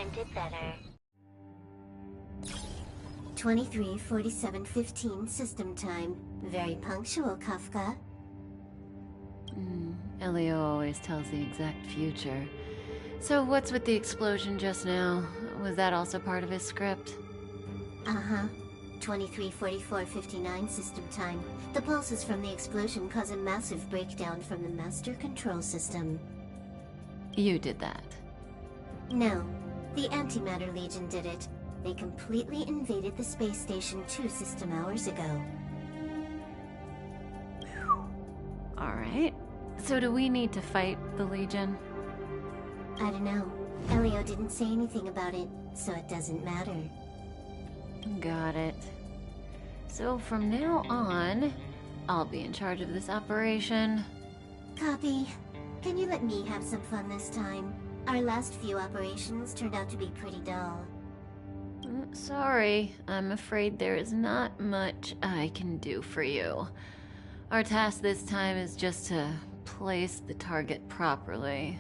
timed it better. 23:47:15 system time. Very punctual, Kafka. Elio always tells the exact future. So what's with the explosion just now? Was that also part of his script? Uh-huh. 23:44:59 system time. The pulses from the explosion cause a massive breakdown from the master control system. You did that. No, the Antimatter Legion did it. They completely invaded the space station 2 system hours ago. Alright. So do we need to fight the Legion? I don't know. Elio didn't say anything about it, so it doesn't matter. Got it. So from now on, I'll be in charge of this operation. Copy. Can you let me have some fun this time? Our last few operations turned out to be pretty dull. Sorry, I'm afraid there is not much I can do for you. Our task this time is just to place the target properly.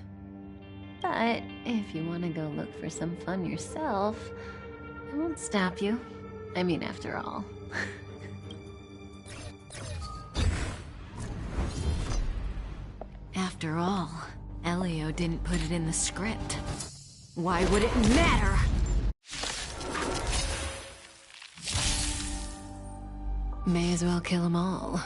But if you want to go look for some fun yourself, I won't stop you. I mean, after all. After all, Elio didn't put it in the script. Why would it matter? May as well kill them all.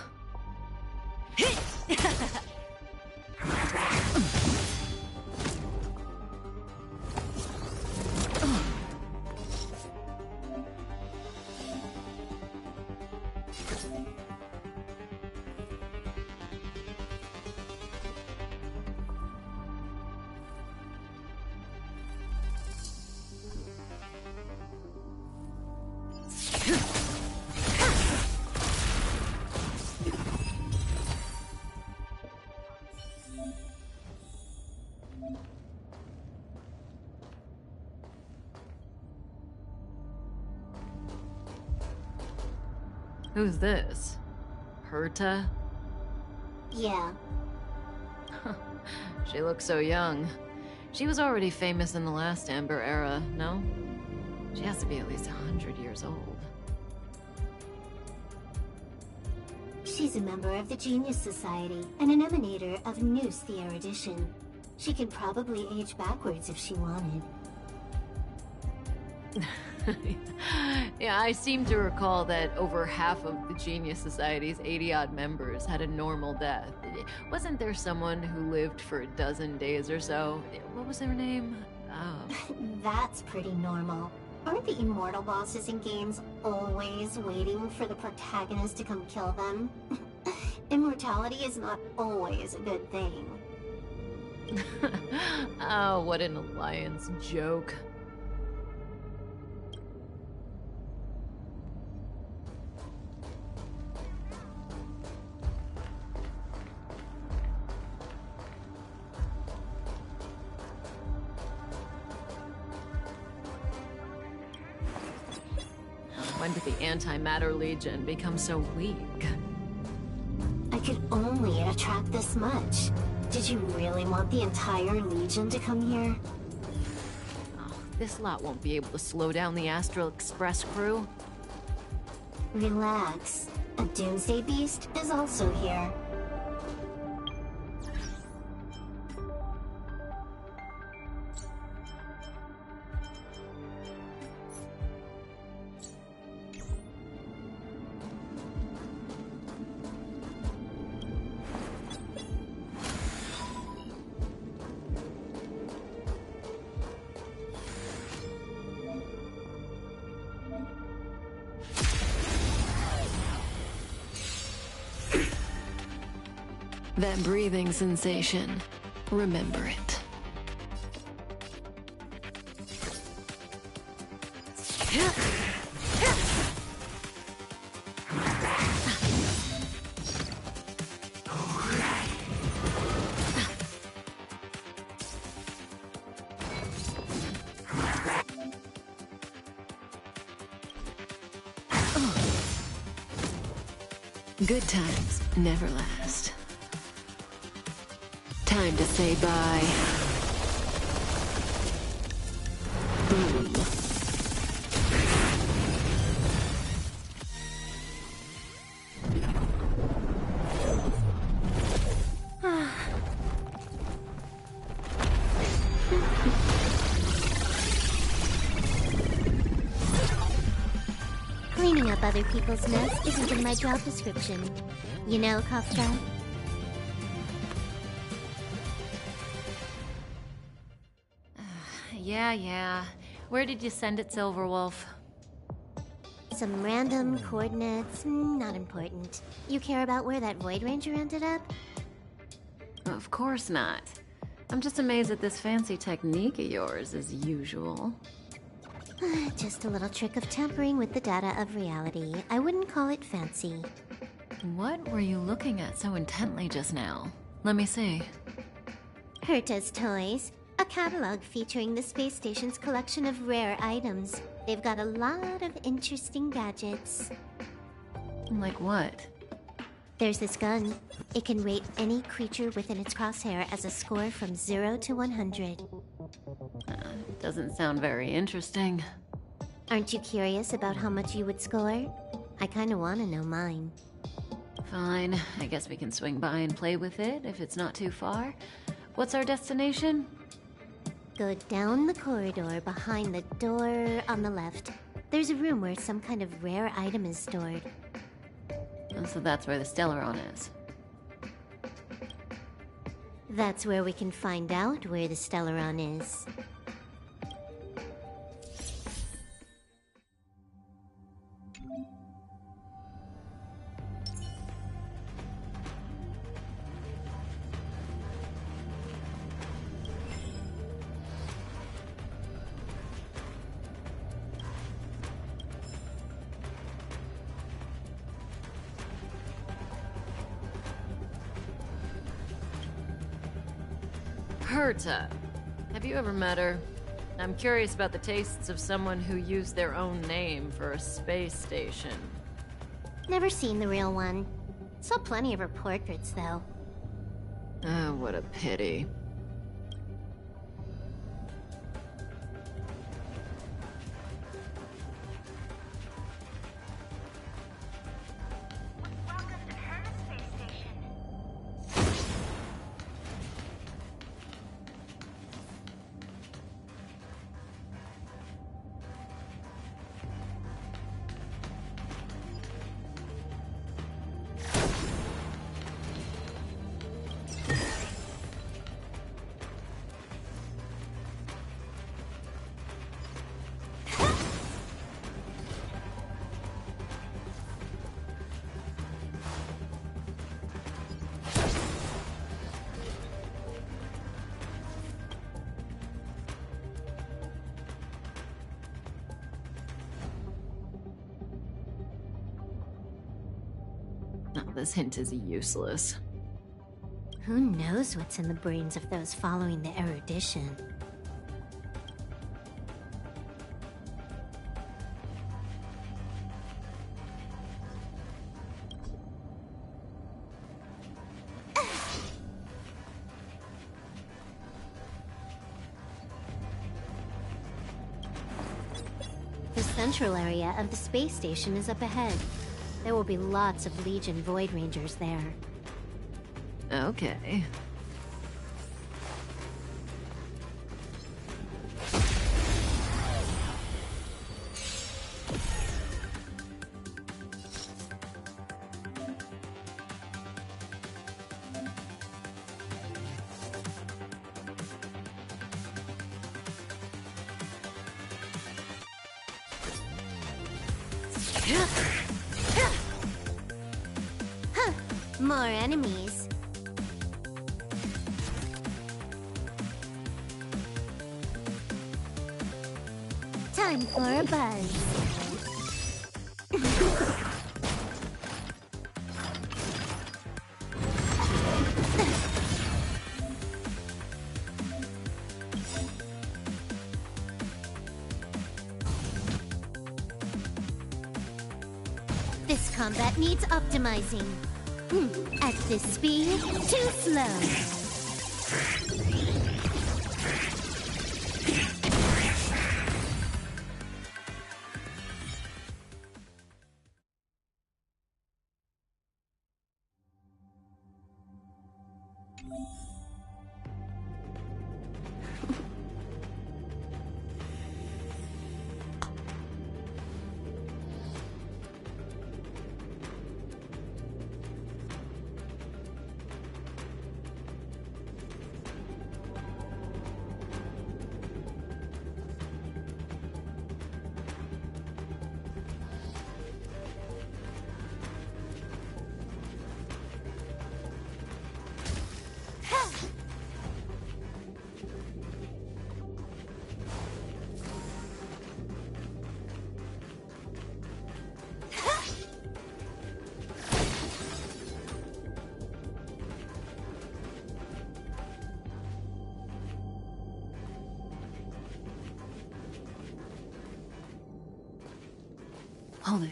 Who's this? Herta? Yeah. She looks so young. She was already famous in the last Amber era, no? She has to be at least 100 years old. She's a member of the Genius Society and an emanator of Noose the Erudition. She could probably age backwards if she wanted. Yeah, I seem to recall that over half of the Genius Society's 80-odd members had a normal death. Wasn't there someone who lived for a dozen days or so? What was their name? That's pretty normal. Aren't the immortal bosses in games always waiting for the protagonist to come kill them? Immortality is not always a good thing. Oh, what an alliance joke. When did the Antimatter Legion become so weak? I could only attract this much. Did you really want the entire Legion to come here? Oh, this lot won't be able to slow down the Astral Express crew. Relax. A Doomsday Beast is also here. That breathing sensation, remember it. Good times never last. Time to say bye. Boom. Cleaning up other people's mess isn't in my job description. You know, Kafka? Yeah. Where did you send it, Silverwolf? Some random coordinates, not important. You care about where that Void Ranger ended up? Of course not. I'm just amazed at this fancy technique of yours, as usual. Just a little trick of tampering with the data of reality. I wouldn't call it fancy. What were you looking at so intently just now? Let me see. Herta's Toys. A catalog featuring the space station's collection of rare items. They've got a lot of interesting gadgets. Like what? There's this gun. It can rate any creature within its crosshair as a score from 0 to 100. Doesn't sound very interesting. Aren't you curious about how much you would score? I kinda wanna know mine. Fine, I guess we can swing by and play with it if it's not too far. What's our destination? Go down the corridor behind the door on the left. There's a room where some kind of rare item is stored. Oh, so that's where the Stellaron is. That's where we can find out where the Stellaron is. Herta. Have you ever met her? I'm curious about the tastes of someone who used their own name for a space station. Never seen the real one. Saw plenty of her portraits, though. Oh, what a pity. Oh, this hint is useless. Who knows what's in the brains of those following the erudition? The central area of the space station is up ahead. There will be lots of Legion Void Rangers there. Okay. More enemies. Time for a buzz. This combat needs optimizing. At this speed, too slow. Hold it.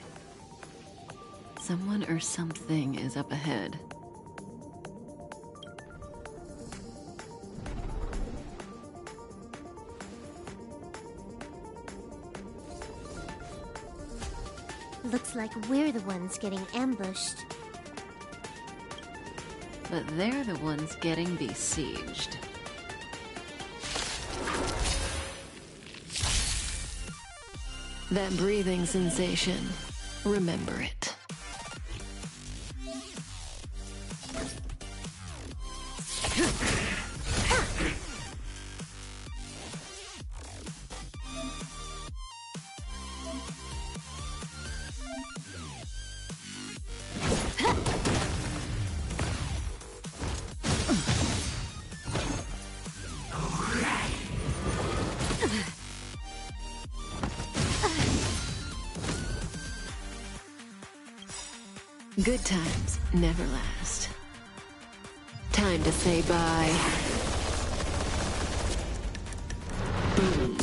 Someone or something is up ahead. Looks like we're the ones getting ambushed. But they're the ones getting besieged. That breathing sensation. Remember it. Good times never last. Time to say bye. Boom.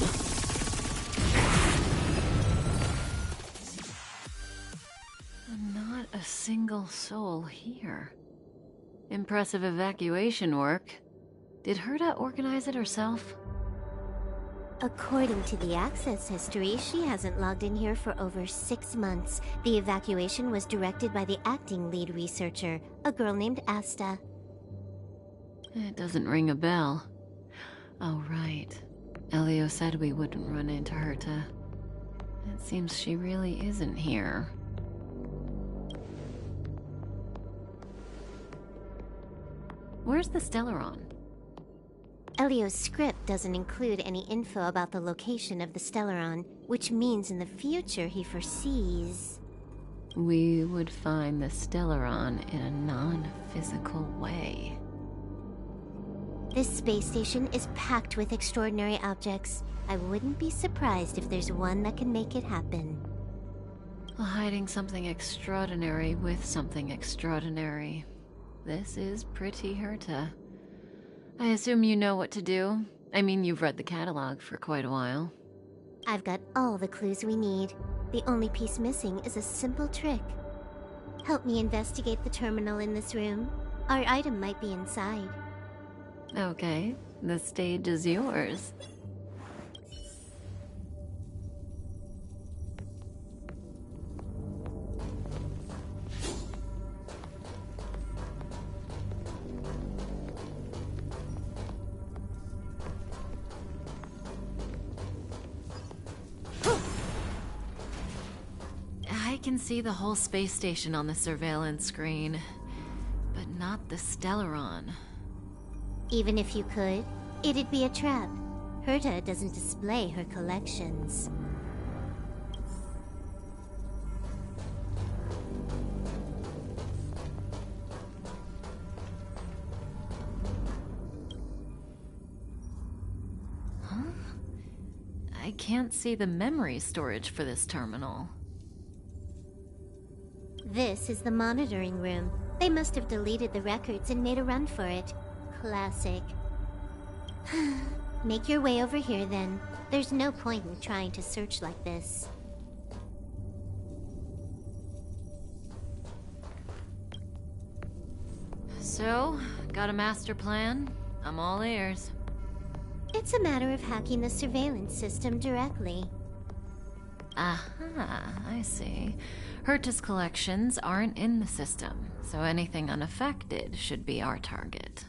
Not a single soul here. Impressive evacuation work. Did Herta organize it herself? According to the access history, she hasn't logged in here for over 6 months. The evacuation was directed by the acting lead researcher, a girl named Asta. It doesn't ring a bell. Oh, right. Elio said we wouldn't run into Herta. It seems she really isn't here. Where's the Stellaron? Elio's script doesn't include any info about the location of the Stellaron, which means in the future he foresees... We would find the Stellaron in a non-physical way. This space station is packed with extraordinary objects. I wouldn't be surprised if there's one that can make it happen. Hiding something extraordinary with something extraordinary. This is pretty Herta. I assume you know what to do. I mean, you've read the catalog for quite a while. I've got all the clues we need. The only piece missing is a simple trick. Help me investigate the terminal in this room. Our item might be inside. Okay, the stage is yours. I can see the whole space station on the surveillance screen, but not the Stellaron. Even if you could, it'd be a trap. Herta doesn't display her collections. Huh? I can't see the memory storage for this terminal. This is the monitoring room. They must have deleted the records and made a run for it. Classic. Make your way over here then. There's no point in trying to search like this. So, got a master plan? I'm all ears. It's a matter of hacking the surveillance system directly. Aha, I see. Herta's collections aren't in the system, so anything unaffected should be our target.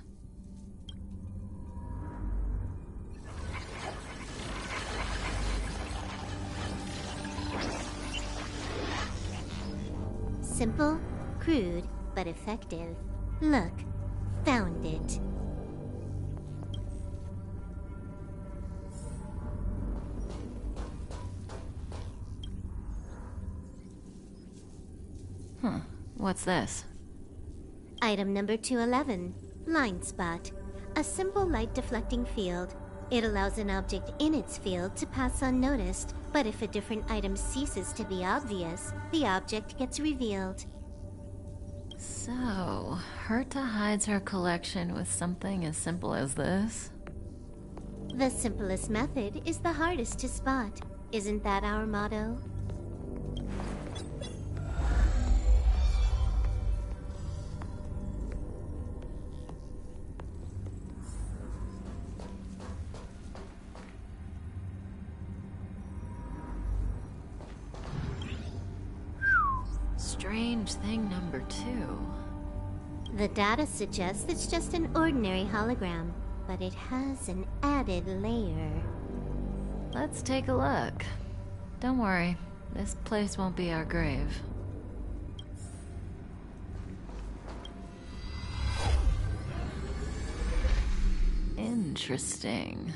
Simple, crude, but effective. Look, found it. Huh. What's this? Item number 211, Line Spot. A simple light deflecting field. It allows an object in its field to pass unnoticed, but if a different item ceases to be obvious, the object gets revealed. So, Herta hides her collection with something as simple as this? The simplest method is the hardest to spot. Isn't that our motto? Strange thing number 2. The data suggests it's just an ordinary hologram, but it has an added layer. Let's take a look. Don't worry, this place won't be our grave. Interesting.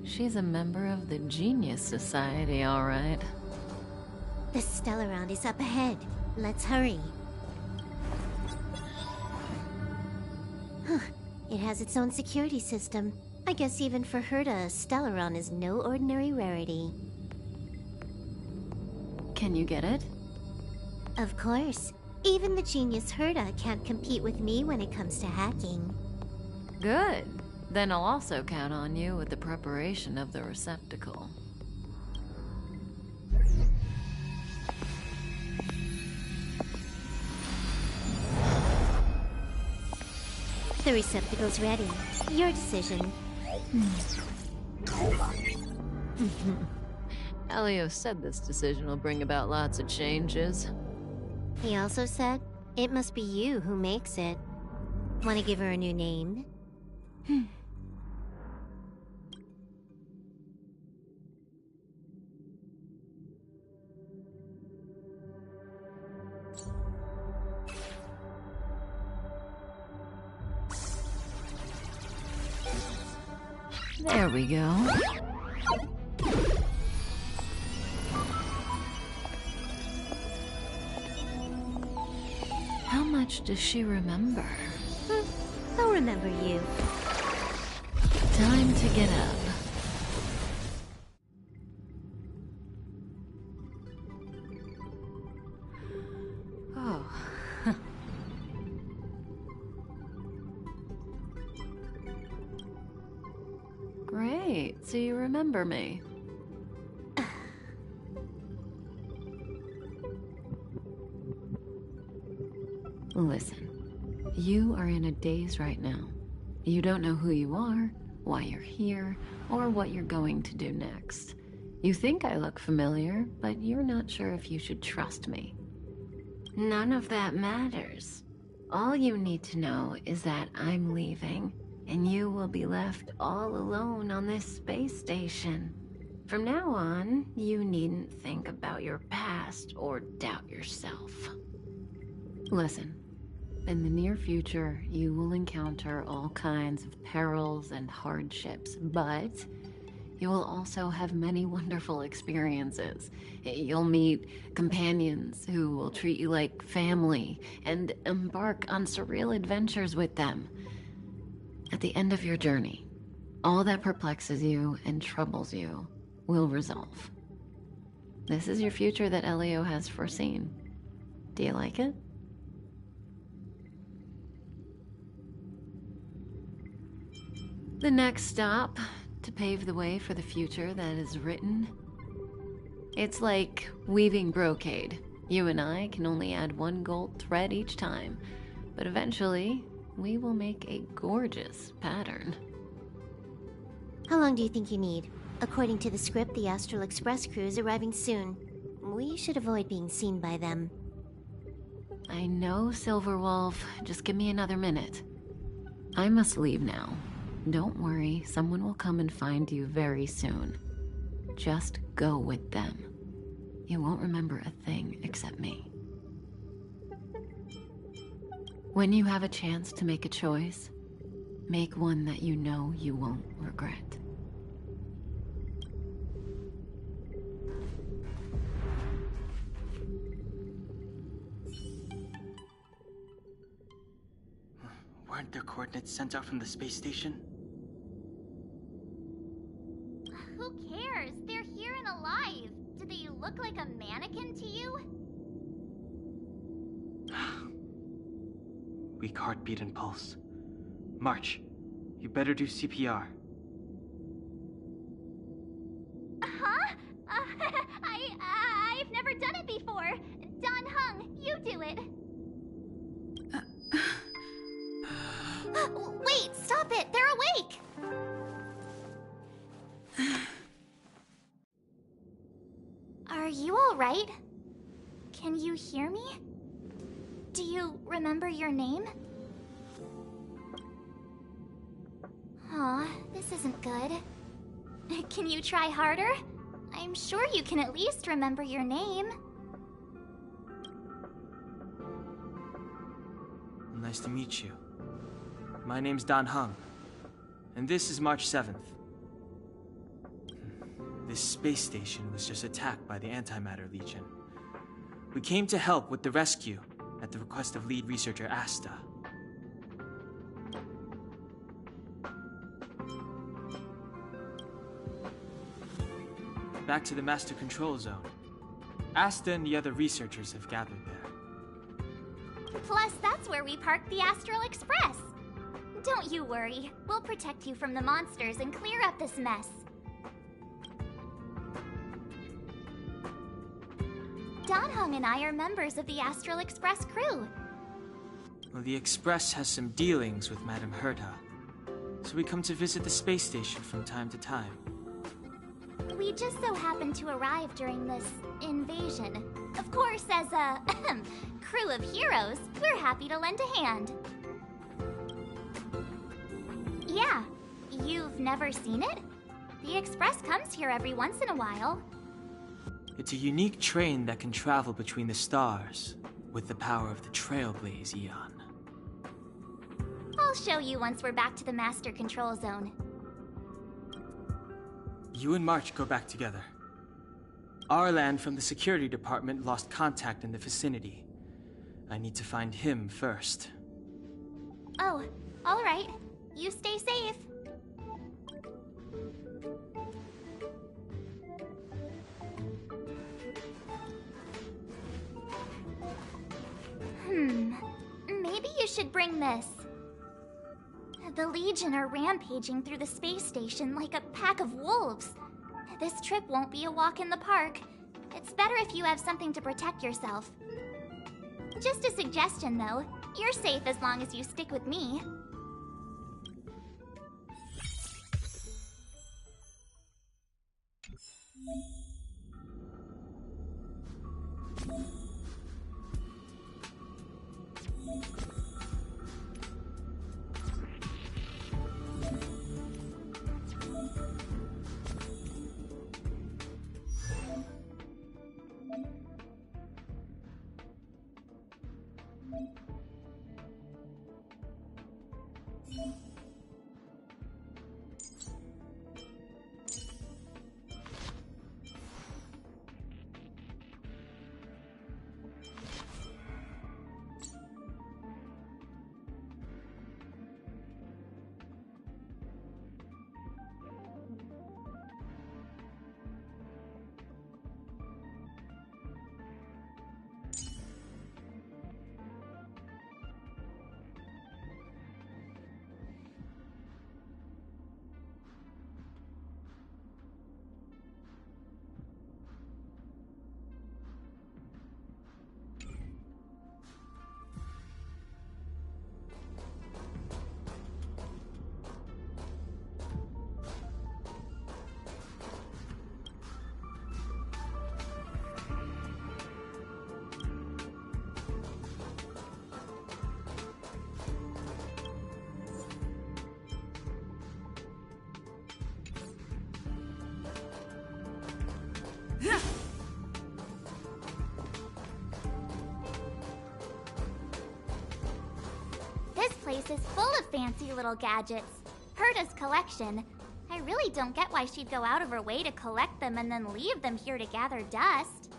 She's a member of the Genius Society, all right. The Stellaround is up ahead. Let's hurry. Huh. It has its own security system. I guess even for Herta, Stellaron is no ordinary rarity. Can you get it? Of course. Even the genius Herta can't compete with me when it comes to hacking. Good. Then I'll also count on you with the preparation of the receptacle. The receptacle's ready. Your decision. Elio said this decision will bring about lots of changes. He also said, it must be you who makes it. Want to give her a new name? There we go. How much does she remember? I'll remember you. Time to get up. Oh. Great, so you remember me. Listen, you are in a daze right now. You don't know who you are, why you're here, or what you're going to do next. You think I look familiar, but you're not sure if you should trust me. None of that matters. All you need to know is that I'm leaving, and you will be left all alone on this space station. From now on, you needn't think about your past or doubt yourself. Listen, in the near future, you will encounter all kinds of perils and hardships, but you will also have many wonderful experiences. You'll meet companions who will treat you like family and embark on surreal adventures with them. At the end of your journey, all that perplexes you and troubles you will resolve. This is your future that Elio has foreseen. Do you like it? The next stop, to pave the way for the future that is written. It's like weaving brocade. You and I can only add one gold thread each time, but eventually, we will make a gorgeous pattern. How long do you think you need? According to the script, the Astral Express crew is arriving soon. We should avoid being seen by them. I know, Silverwolf. Just give me another minute. I must leave now. Don't worry, someone will come and find you very soon. Just go with them. You won't remember a thing except me. When you have a chance to make a choice, make one that you know you won't regret. Weren't their coordinates sent out from the space station? Who cares? They're here and alive. Do they look like a mannequin to you? Weak heartbeat and pulse. March, you better do CPR. Huh? I've never done it before. Don Hung, you do it. Wait, stop it! They're awake! Are you alright? Can you hear me? Do you remember your name? Aw, this isn't good. Can you try harder? I'm sure you can at least remember your name. Nice to meet you. My name's Don Hung, and this is March 7th. This space station was just attacked by the Antimatter Legion. We came to help with the rescue at the request of lead researcher Asta. Back to the Master Control Zone. Asta and the other researchers have gathered there. Plus, that's where we parked the Astral Express. Don't you worry. We'll protect you from the monsters and clear up this mess. Don Hung and I are members of the Astral Express crew. Well, the Express has some dealings with Madame Herta, so we come to visit the space station from time to time. We just so happened to arrive during this invasion. Of course, as a crew of heroes, we're happy to lend a hand. Yeah, you've never seen it? The Express comes here every once in a while. It's a unique train that can travel between the stars with the power of the Trailblaze Eon. I'll show you once we're back to the Master Control Zone. You and March go back together. Arlan from the security department lost contact in the vicinity. I need to find him first. Oh, all right. You stay safe. Maybe you should bring this. The Legion are rampaging through the space station like a pack of wolves. This trip won't be a walk in the park. It's better if you have something to protect yourself. Just a suggestion, though. You're safe as long as you stick with me. office is full of fancy little gadgets. Herta's collection. I really don't get why she'd go out of her way to collect them and then leave them here to gather dust.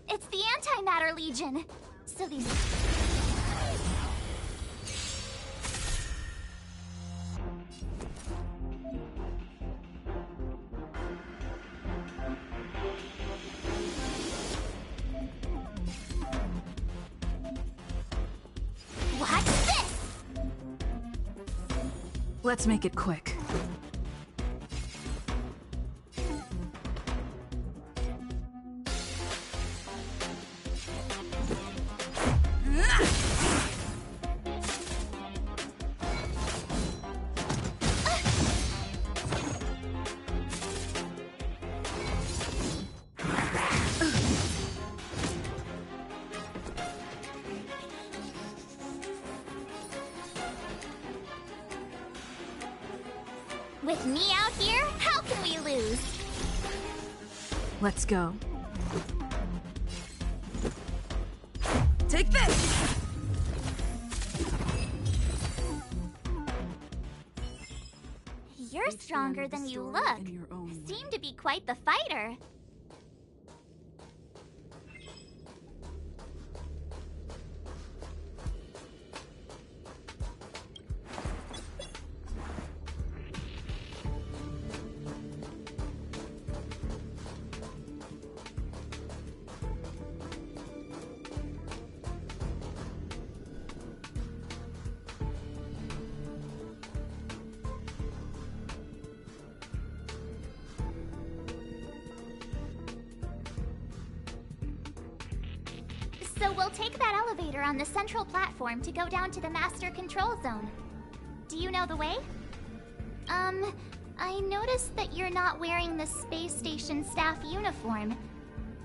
It's the Antimatter Legion. So these... What's this? Let's make it quick. With me out here, how can we lose? Let's go. Take this! You're stronger than you look. Seem to be quite the fighter. So we'll take that elevator on the central platform to go down to the master control zone. Do you know the way? I noticed that you're not wearing the space station staff uniform.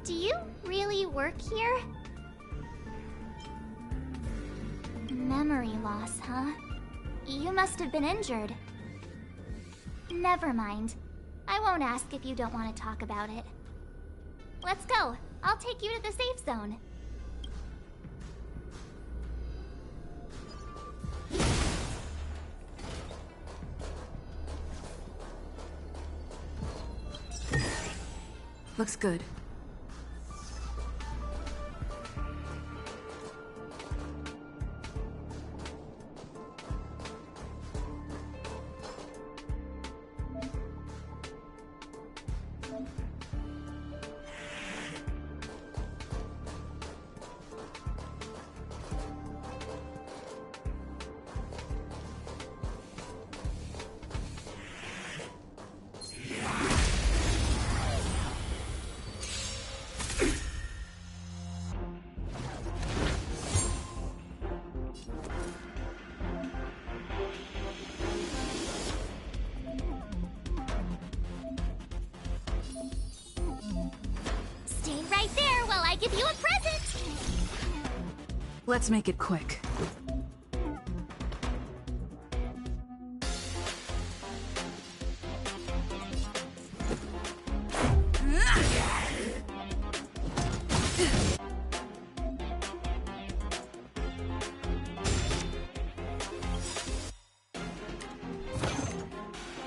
Do you really work here? Memory loss, huh? You must have been injured. Never mind. I won't ask if you don't want to talk about it. Let's go. I'll take you to the safe zone. Looks good. Give you a present! Let's make it quick.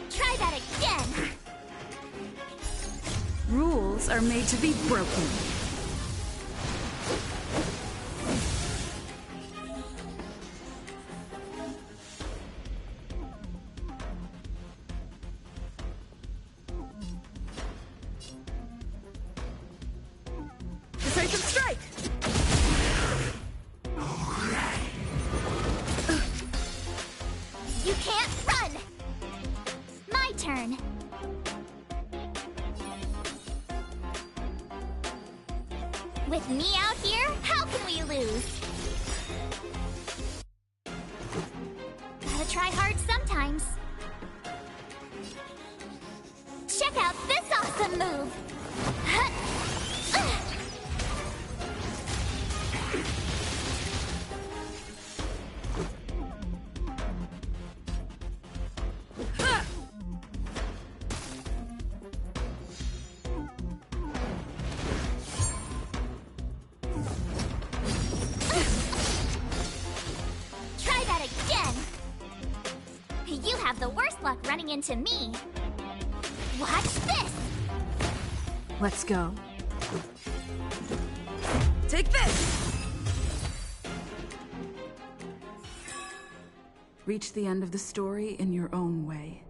Try that again! Rules are made to be broken. Decisive strike! You can't run! My turn. With me out here, how can we lose? Awesome move! Try that again! You have the worst luck running into me. Watch this! Let's go. Take this! Reach the end of the story in your own way.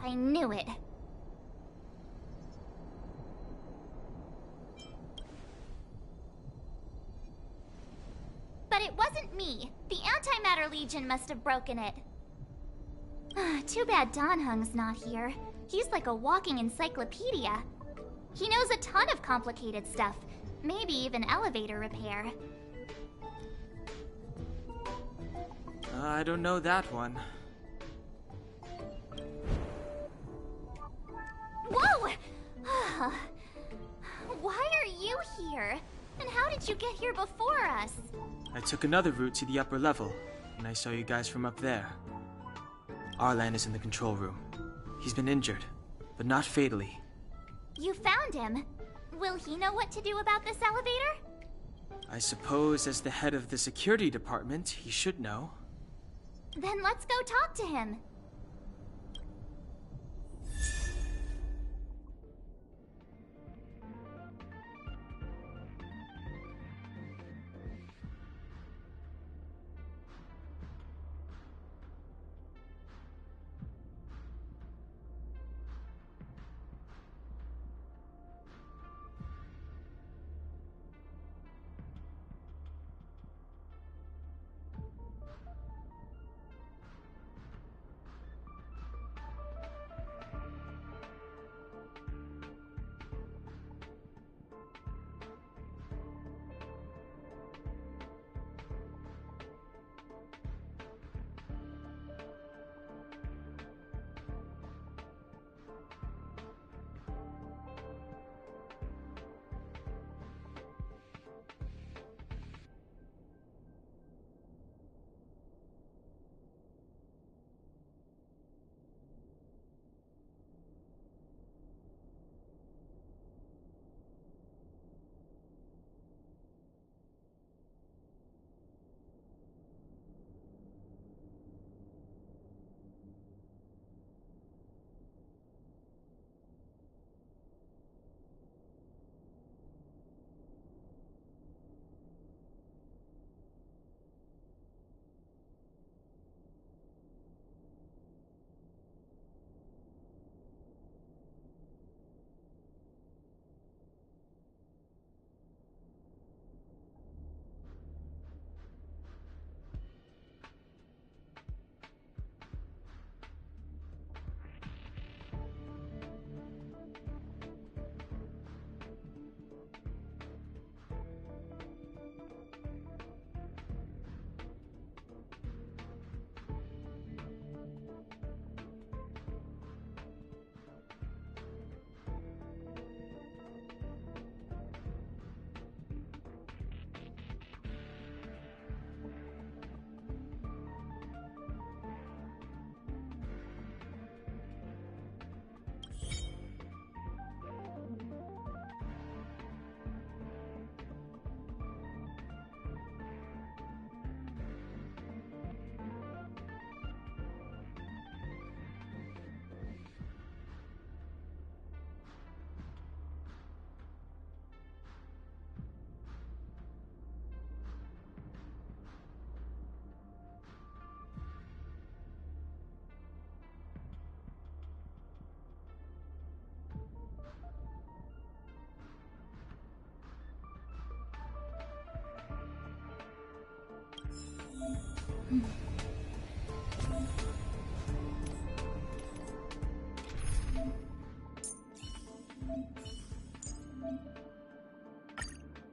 I knew it. But it wasn't me. The Antimatter Legion must have broken it. Too bad Danhung's not here. He's like a walking encyclopedia. He knows a ton of complicated stuff. Maybe even elevator repair. I don't know that one. Whoa! Why are you here? And how did you get here before us? I took another route to the upper level, and I saw you guys from up there. Arlan is in the control room. He's been injured, but not fatally. You found him. Will he know what to do about this elevator? I suppose as the head of the security department, he should know. Then let's go talk to him.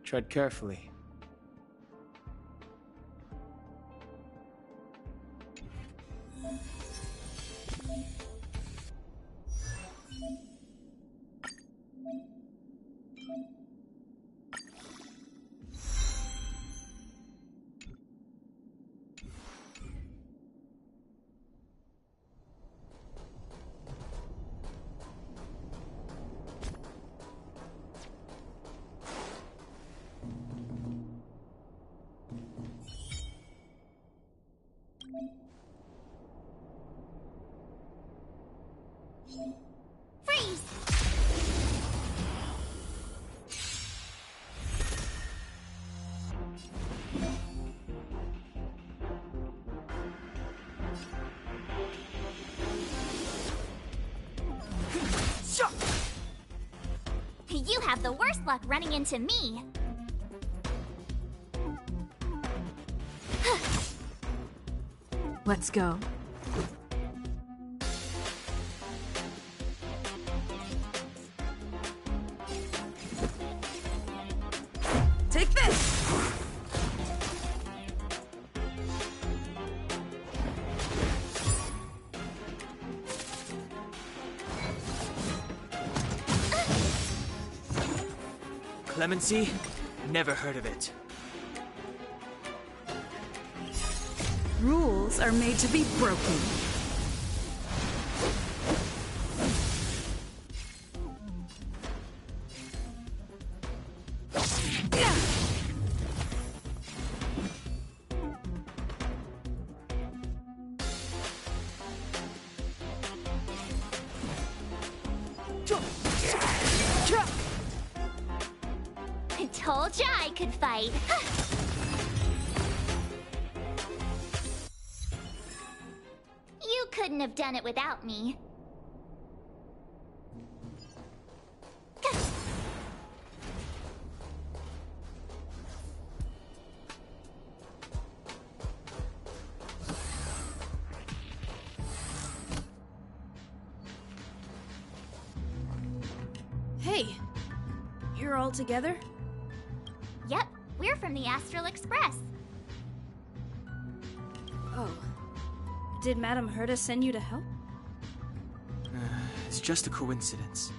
Tread carefully. Freeze! You have the worst luck running into me. Let's go. Take this! Clemency? Never heard of it. Rules are made to be broken. I told ya I could fight. You couldn't have done it without me. Hey, you're all together? Yep, we're from the Astral Express. Oh. Did Madame Herta send you to help? It's just a coincidence.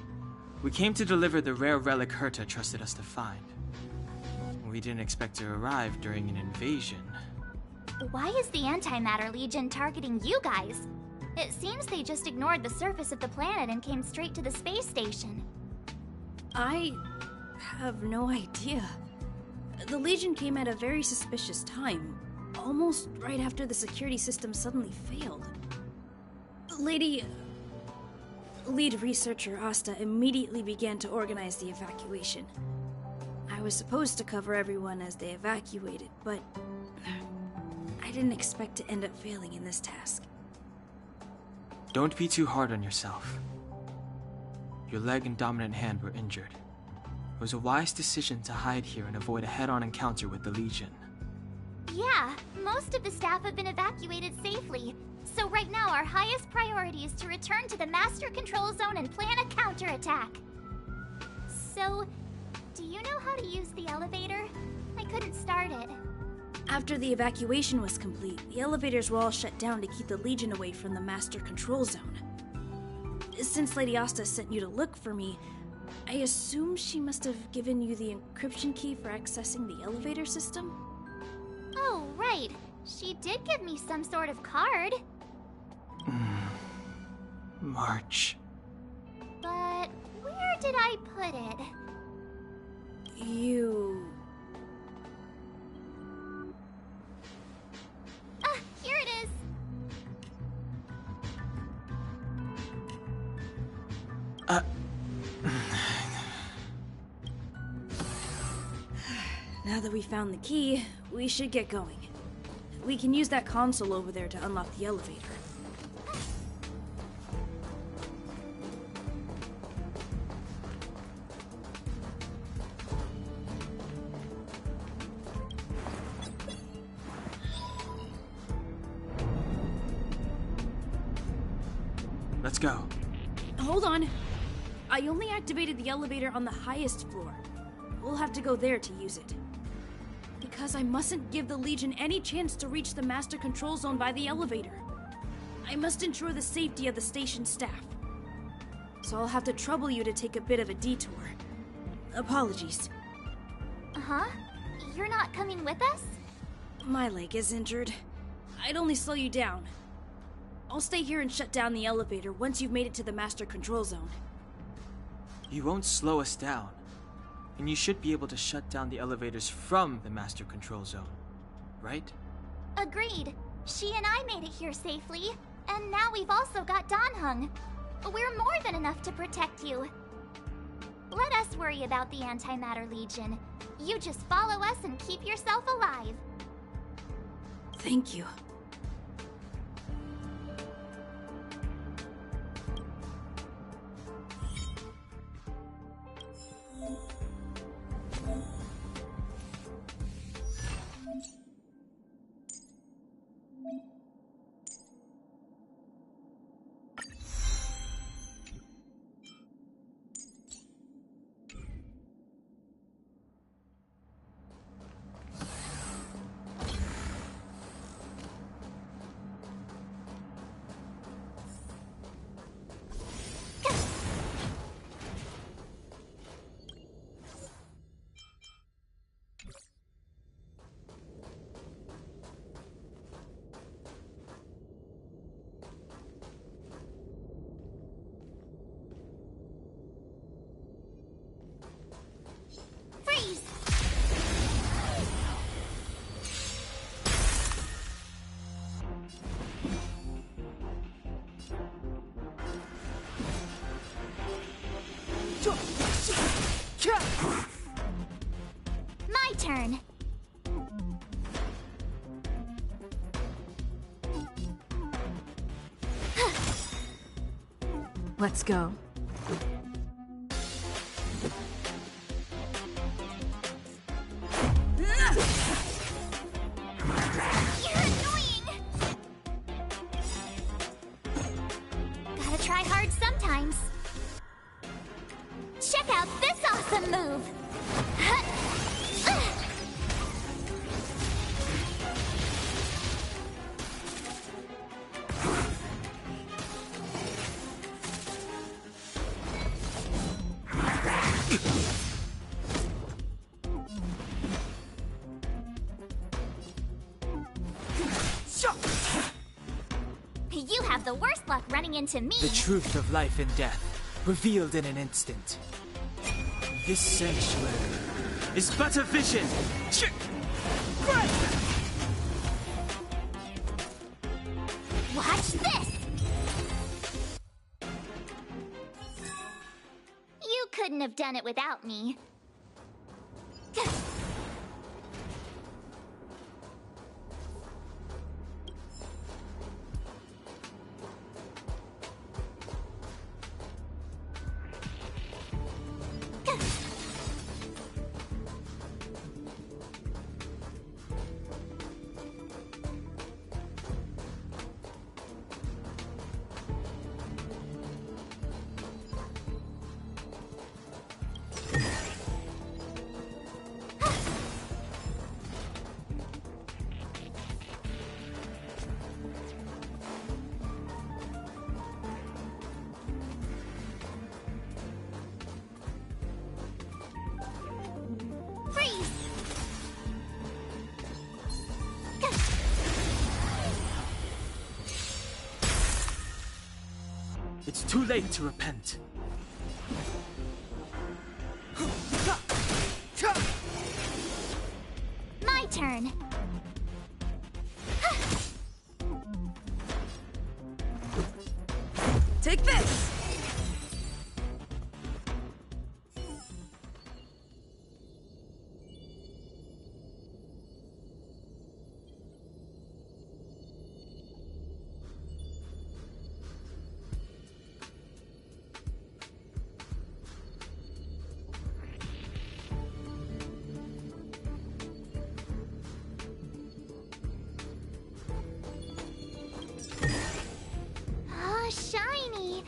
We came to deliver the rare relic Herta trusted us to find. We didn't expect to arrive during an invasion. Why is the Antimatter Legion targeting you guys? It seems they just ignored the surface of the planet and came straight to the space station. I have no idea. The Legion came at a very suspicious time, almost right after the security system suddenly failed. Lead researcher Asta immediately began to organize the evacuation. I was supposed to cover everyone as they evacuated, but I didn't expect to end up failing in this task. Don't be too hard on yourself. Your leg and dominant hand were injured. It was a wise decision to hide here and avoid a head-on encounter with the Legion. Yeah, most of the staff have been evacuated safely. So right now our highest priority is to return to the Master Control Zone and plan a counterattack. So, do you know how to use the elevator? I couldn't start it. After the evacuation was complete, the elevators were all shut down to keep the Legion away from the Master Control Zone. Since Lady Asta sent you to look for me, I assume she must have given you the encryption key for accessing the elevator system? Oh, right. She did give me some sort of card. March. But where did I put it? You... Ah, here it is. Now that we found the key, we should get going. We can use that console over there to unlock the elevator. Let's go. Hold on. I only activated the elevator on the highest floor. We'll have to go there to use it. Because I mustn't give the Legion any chance to reach the master control zone by the elevator. I must ensure the safety of the station staff. So I'll have to trouble you to take a bit of a detour. Apologies. Huh? You're not coming with us? My leg is injured. I'd only slow you down. I'll stay here and shut down the elevator once you've made it to the master control zone. You won't slow us down. And you should be able to shut down the elevators from the master control zone, right? Agreed. She and I made it here safely, and now we've also got Danheng. We're more than enough to protect you. Let us worry about the Antimatter Legion. You just follow us and keep yourself alive. Thank you. Freeze! My turn. Let's go. You're annoying! Gotta try hard sometimes. Check out this awesome move! You have the worst luck running into me. The truth of life and death, revealed in an instant. This sanctuary is but a vision. Watch this! You couldn't have done it without me. Freeze! It's too late to repent. My turn. Take this! Oh, shiny!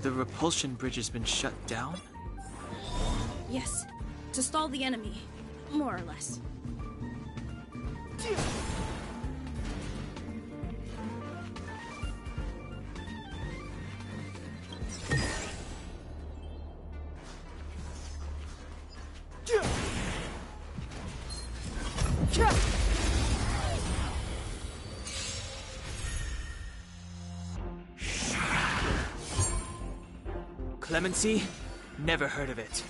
The repulsion bridge has been shut down? Yes, to stall the enemy, more or less. Clemency? Never heard of it.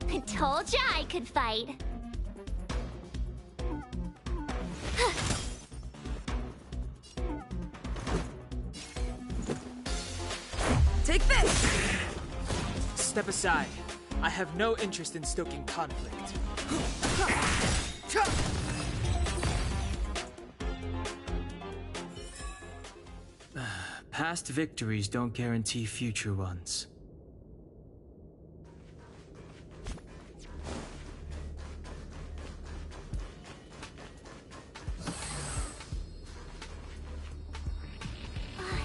I told ya I could fight. Take this! Step aside. I have no interest in stoking conflict. Past victories don't guarantee future ones.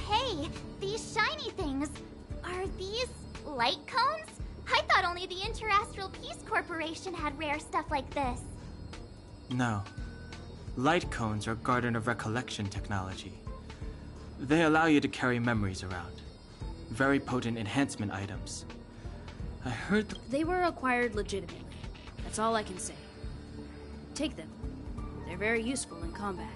Hey, these shiny things. Are these light cones? I thought only the Interastral Peace Corporation had rare stuff like this. No. Light cones are Garden of Recollection technology. They allow you to carry memories around. Very potent enhancement items. I heard They were acquired legitimately. That's all I can say. Take them. They're very useful in combat.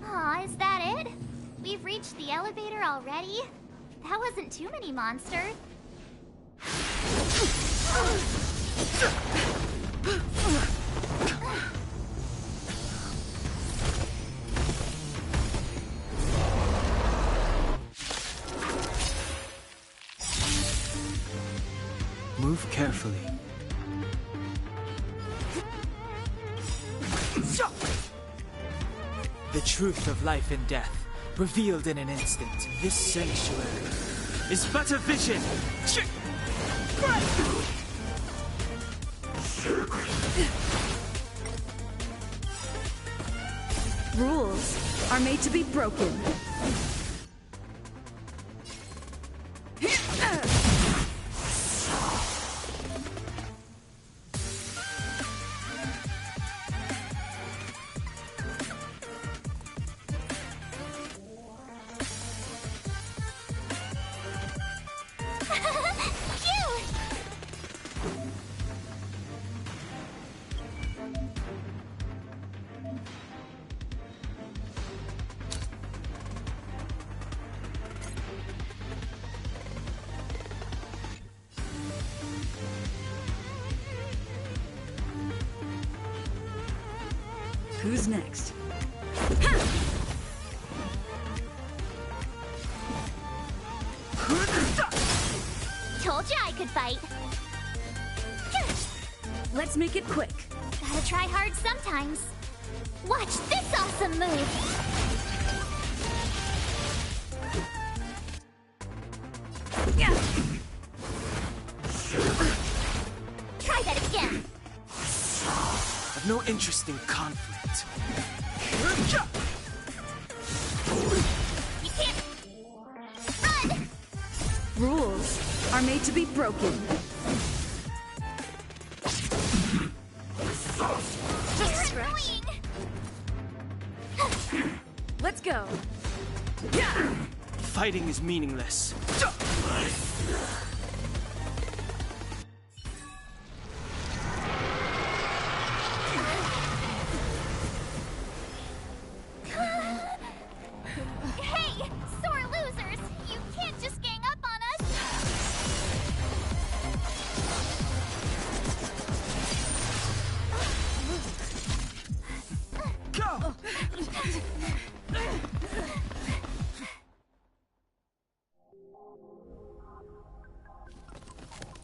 Aw, is that it? We've reached the elevator already? That wasn't too many monsters. Move carefully. The truth of life and death, revealed in an instant. This sanctuary is but a vision. Rules are made to be broken. Who's next? Told ya I could fight. Let's make it quick. Gotta try hard sometimes. Watch this awesome move! Yeah. have no interest in conflict. You can't run! Rules are made to be broken. You're annoying! Let's go. Fighting is meaningless. Hey, sore losers! You can't just gang up on us! Go!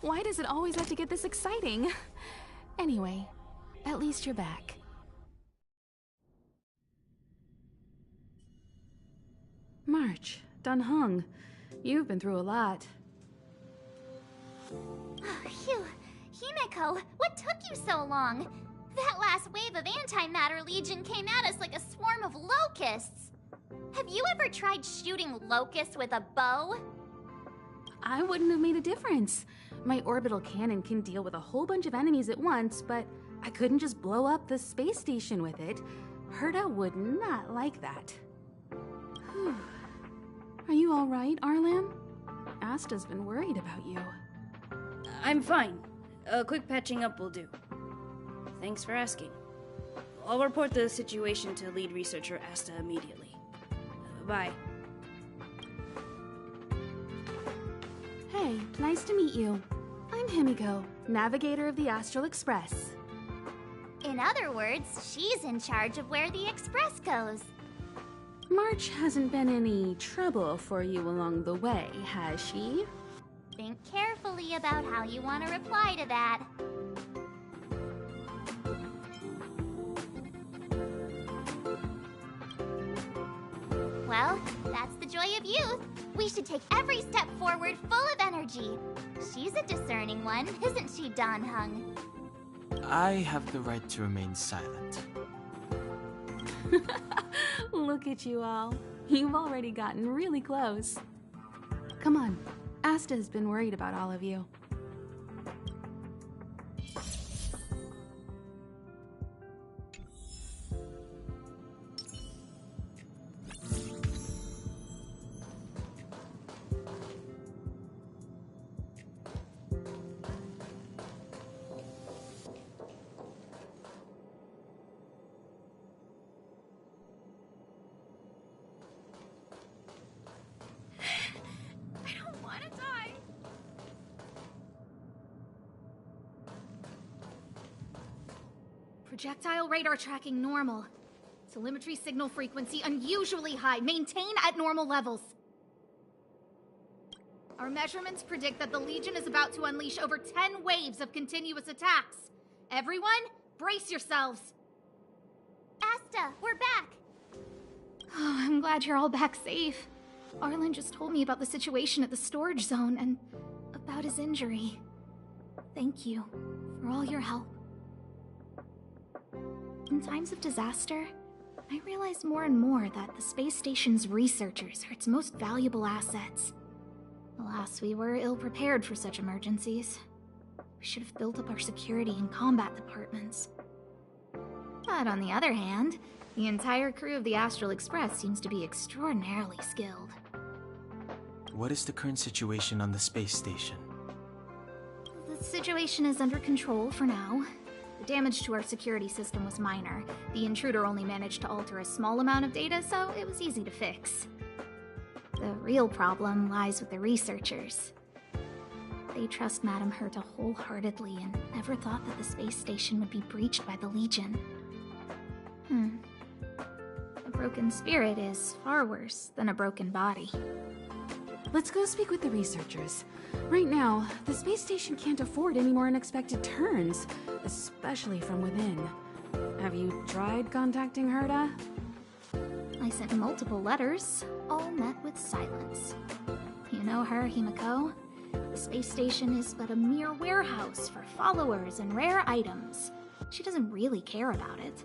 Why does it always have to get this exciting? Anyway, at least you're back. March, Dunhung, you've been through a lot. Phew. Himeko, what took you so long? That last wave of Antimatter Legion came at us like a swarm of locusts. Have you ever tried shooting locusts with a bow? I wouldn't have made a difference. My orbital cannon can deal with a whole bunch of enemies at once, but I couldn't just blow up the space station with it. Herta would not like that. Whew. Are you all right, Arlan? Asta's been worried about you. I'm fine. A quick patching up will do. Thanks for asking. I'll report the situation to lead researcher Asta immediately. Bye. Hey, nice to meet you. I'm Himiko, navigator of the Astral Express. In other words, she's in charge of where the express goes. March hasn't been any trouble for you along the way, has she? Think carefully about how you want to reply to that. Well, that's the joy of youth. We should take every step forward full of energy. She's a discerning one, isn't she, Donhung? I have the right to remain silent. Look at you all. You've already gotten really close. Come on. Asta has been worried about all of you. Projectile radar tracking normal. Telemetry signal frequency unusually high. Maintain at normal levels. Our measurements predict that the Legion is about to unleash over 10 waves of continuous attacks. Everyone, brace yourselves. Asta, we're back. Oh, I'm glad you're all back safe. Arlen just told me about the situation at the storage zone and about his injury. Thank you for all your help. In times of disaster, I realize more and more that the space station's researchers are its most valuable assets. Alas, we were ill-prepared for such emergencies. We should have built up our security and combat departments. But on the other hand, the entire crew of the Astral Express seems to be extraordinarily skilled. What is the current situation on the space station? The situation is under control for now. The damage to our security system was minor. The intruder only managed to alter a small amount of data, so it was easy to fix. The real problem lies with the researchers. They trust Madame Herta wholeheartedly and never thought that the space station would be breached by the Legion. A broken spirit is far worse than a broken body. Let's go speak with the researchers. Right now, the space station can't afford any more unexpected turns, especially from within. Have you tried contacting Herta? I sent multiple letters, all met with silence. You know her, Himiko? The space station is but a mere warehouse for followers and rare items. She doesn't really care about it.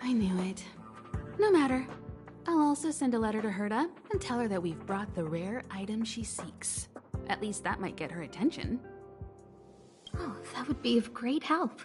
I knew it. No matter. I'll also send a letter to Herta and tell her that we've brought the rare item she seeks. At least that might get her attention. Oh, that would be of great help.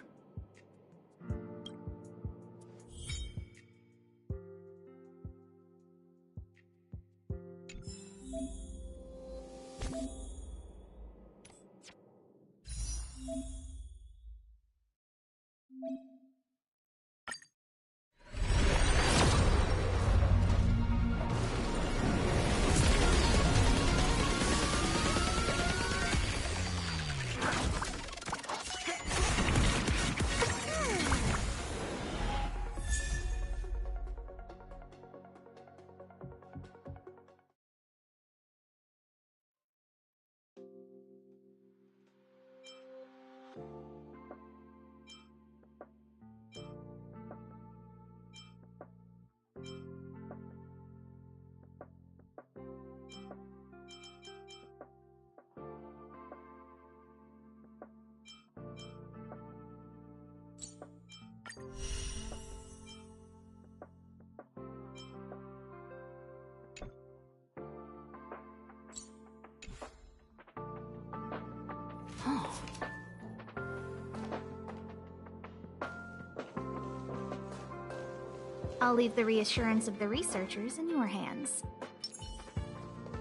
I'll leave the reassurance of the researchers in your hands.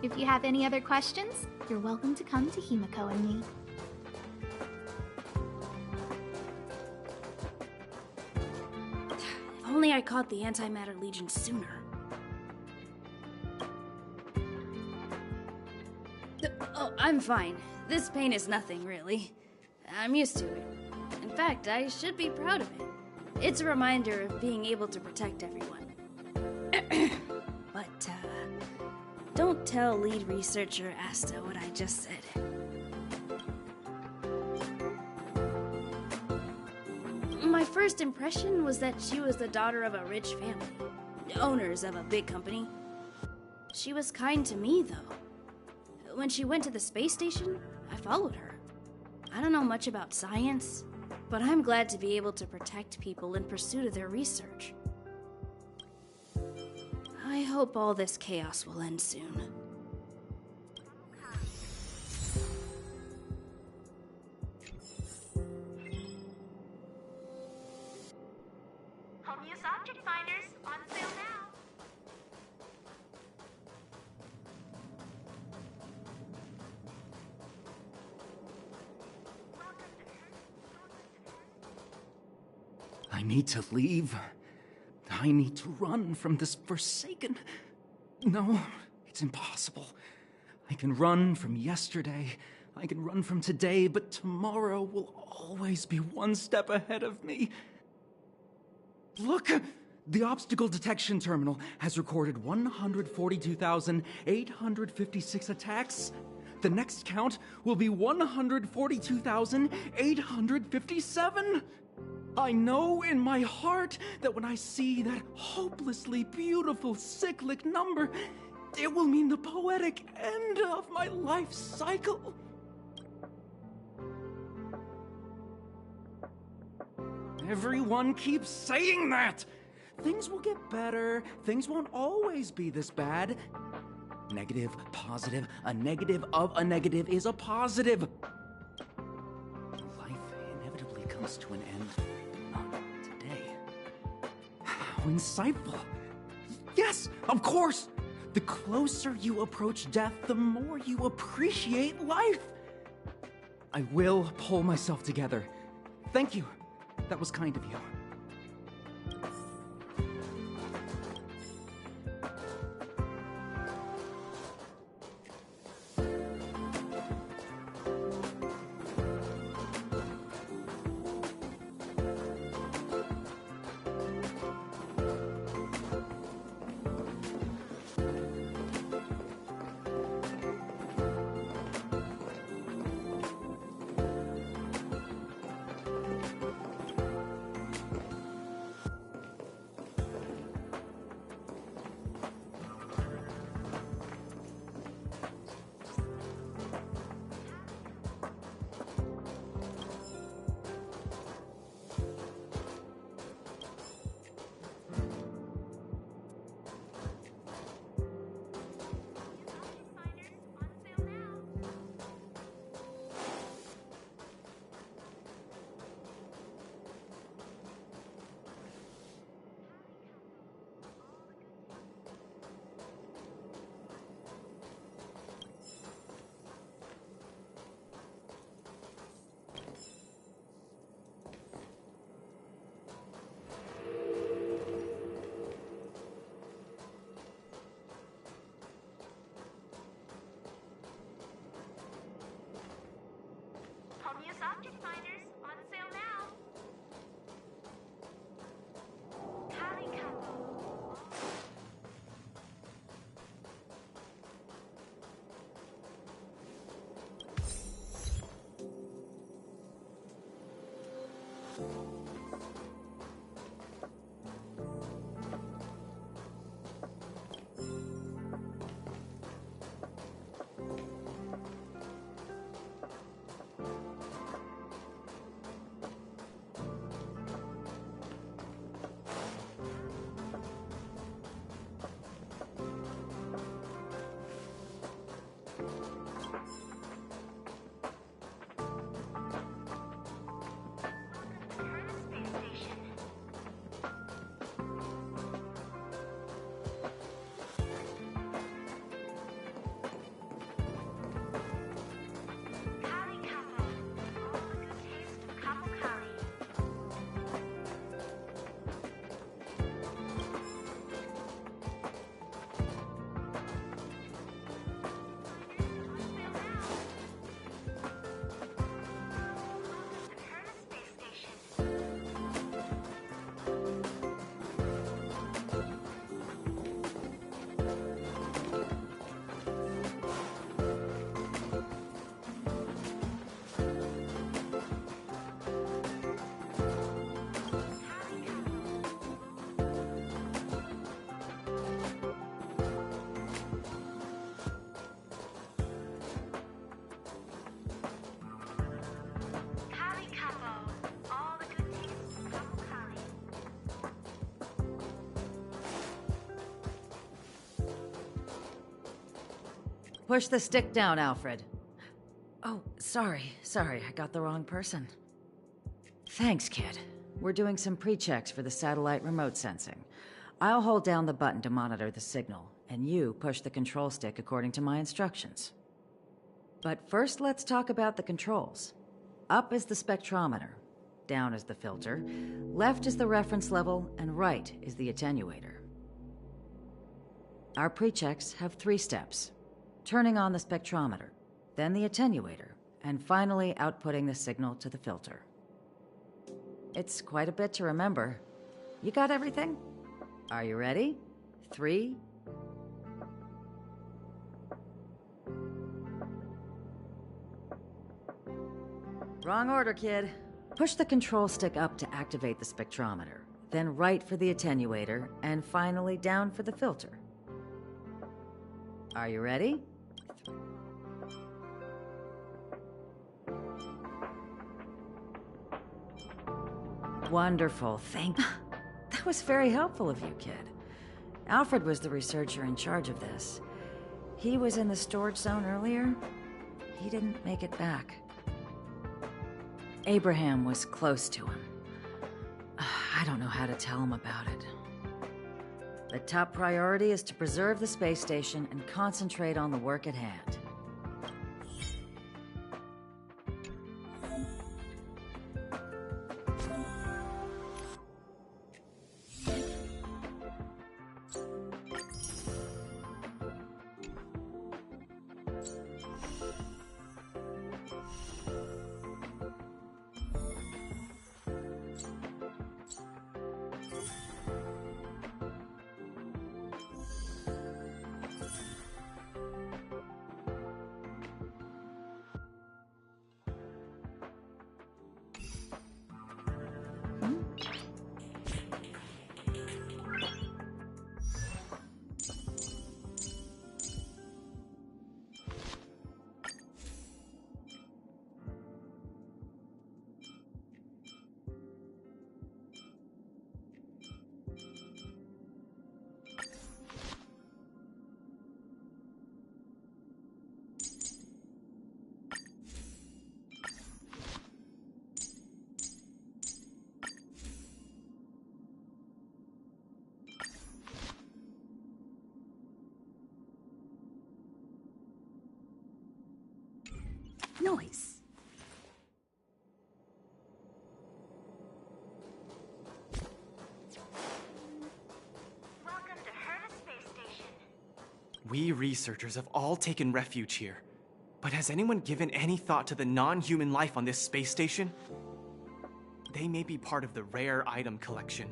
If you have any other questions, you're welcome to come to Himiko and me. If only I caught the Antimatter Legion sooner. Oh, I'm fine. This pain is nothing, really. I'm used to it. In fact, I should be proud of it. It's a reminder of being able to protect everyone. But, don't tell lead researcher Asta what I just said. My first impression was that she was the daughter of a rich family, owners of a big company. She was kind to me, though. When she went to the space station, I followed her. I don't know much about science, but I'm glad to be able to protect people in pursuit of their research. I hope all this chaos will end soon. Home use object finders on sale now. I need to leave. I need to run from this forsaken... No, it's impossible. I can run from yesterday. I can run from today, but tomorrow will always be one step ahead of me. Look! The obstacle detection terminal has recorded 142,856 attacks. The next count will be 142,857. I know in my heart that when I see that hopelessly beautiful cyclic number, it will mean the poetic end of my life cycle. Everyone keeps saying that. Things will get better. Things won't always be this bad. Negative, positive, a negative of a negative is a positive. Life inevitably comes to an end. Not today. How insightful. Yes, of course. The closer you approach death, the more you appreciate life. I will pull myself together. Thank you. That was kind of you. All-Muse object finders on sale now. Calico. Push the stick down, Alfred. Oh, sorry, I got the wrong person. Thanks, kid. We're doing some pre-checks for the satellite remote sensing. I'll hold down the button to monitor the signal, and you push the control stick according to my instructions. But first, let's talk about the controls. Up is the spectrometer, down is the filter, left is the reference level, and right is the attenuator. Our pre-checks have 3 steps. Turning on the spectrometer, then the attenuator, and finally outputting the signal to the filter. It's quite a bit to remember. You got everything? Are you ready? 3. Wrong order, kid. Push the control stick up to activate the spectrometer, then right for the attenuator, and finally down for the filter. Are you ready? Wonderful, thank you. That was very helpful of you, kid. Alfred was the researcher in charge of this. He was in the storage zone earlier. He didn't make it back. Abraham was close to him. I don't know how to tell him about it. The top priority is to preserve the space station and concentrate on the work at hand. Noise. Welcome to Herta Space Station. We researchers have all taken refuge here. But has anyone given any thought to the non-human life on this space station? They may be part of the rare item collection,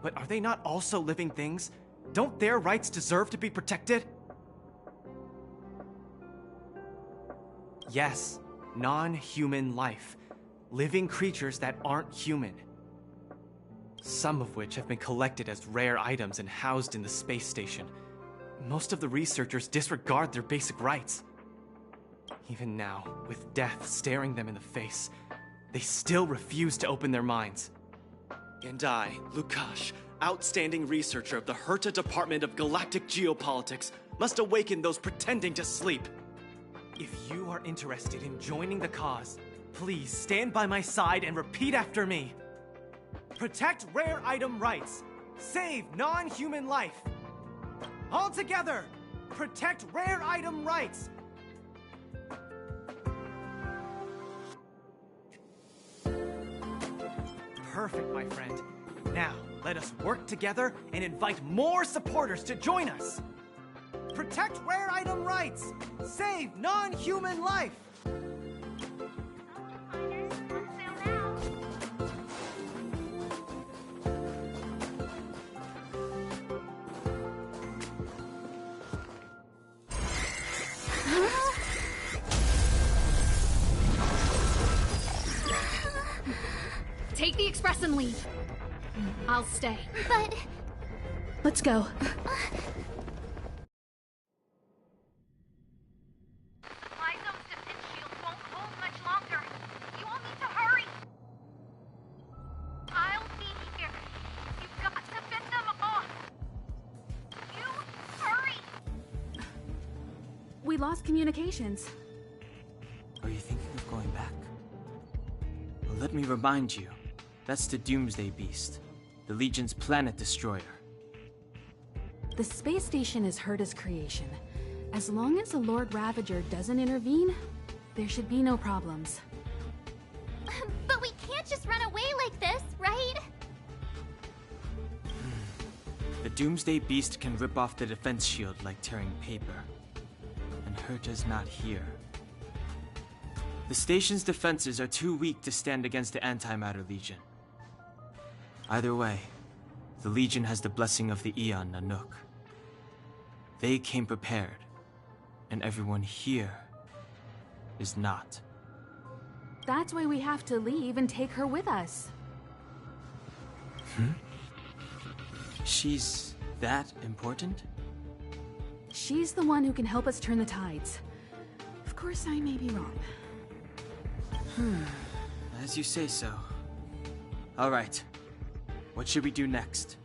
but are they not also living things? Don't their rights deserve to be protected? Yes, non-human life. Living creatures that aren't human. Some of which have been collected as rare items and housed in the space station. Most of the researchers disregard their basic rights. Even now, with death staring them in the face, they still refuse to open their minds. And I, Lukash, outstanding researcher of the Herta Department of Galactic Geopolitics, must awaken those pretending to sleep. If you are interested in joining the cause, please stand by my side and repeat after me. Protect rare item rights. Save non-human life. All together, protect rare item rights. Perfect, my friend. Now, let us work together and invite more supporters to join us. Protect rare item rights. Save non-human life. Take the express and leave. I'll stay. But... Let's go. Supply zone's defense shield won't hold much longer. You all need to hurry. I'll be here. You've got to fend them off. You hurry. We lost communications. Are you thinking of going back? Well, let me remind you. That's the Doomsday Beast, the Legion's planet destroyer. The space station is Herta's creation. As long as the Lord Ravager doesn't intervene, there should be no problems. But we can't just run away like this, right? The Doomsday Beast can rip off the defense shield like tearing paper. And Herta's not here. The station's defenses are too weak to stand against the Antimatter Legion. Either way, the Legion has the blessing of the Aeon Nanook. They came prepared, and everyone here is not. That's why we have to leave and take her with us. She's that important? She's the one who can help us turn the tides. Of course, I may be wrong. As you say so. All right. What should we do next?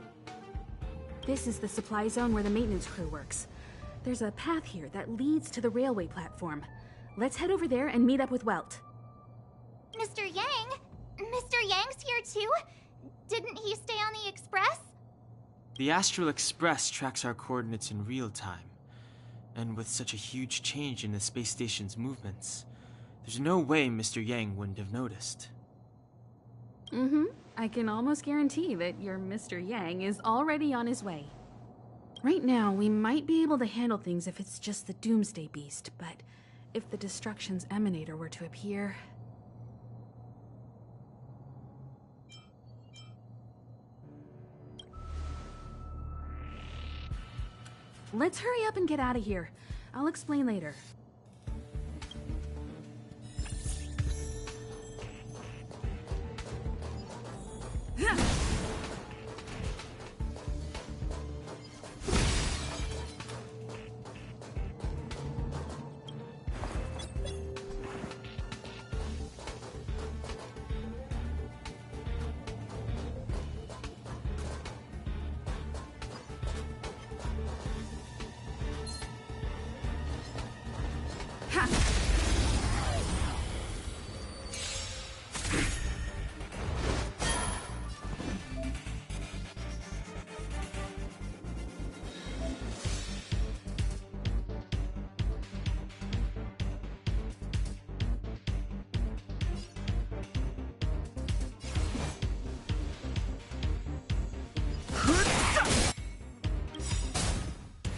This is the supply zone where the maintenance crew works. There's a path here that leads to the railway platform. Let's head over there and meet up with Welt. Mr. Yang? Mr. Yang's here too? Didn't he stay on the Express? The Astral Express tracks our coordinates in real time. And with such a huge change in the space station's movements, there's no way Mr. Yang wouldn't have noticed. I can almost guarantee that your Mr. Yang is already on his way. Right now, we might be able to handle things if it's just the Doomsday Beast, but if the Destruction's Emanator were to appear... Let's hurry up and get out of here. I'll explain later.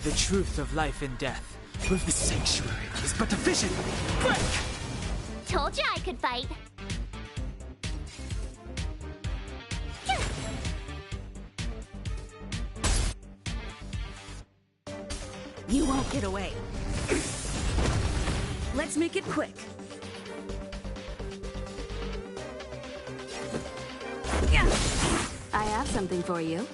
The truth of life and death The sanctuary is but a vision! Break! Told you I could fight. You won't get away. Let's make it quick. I have something for you.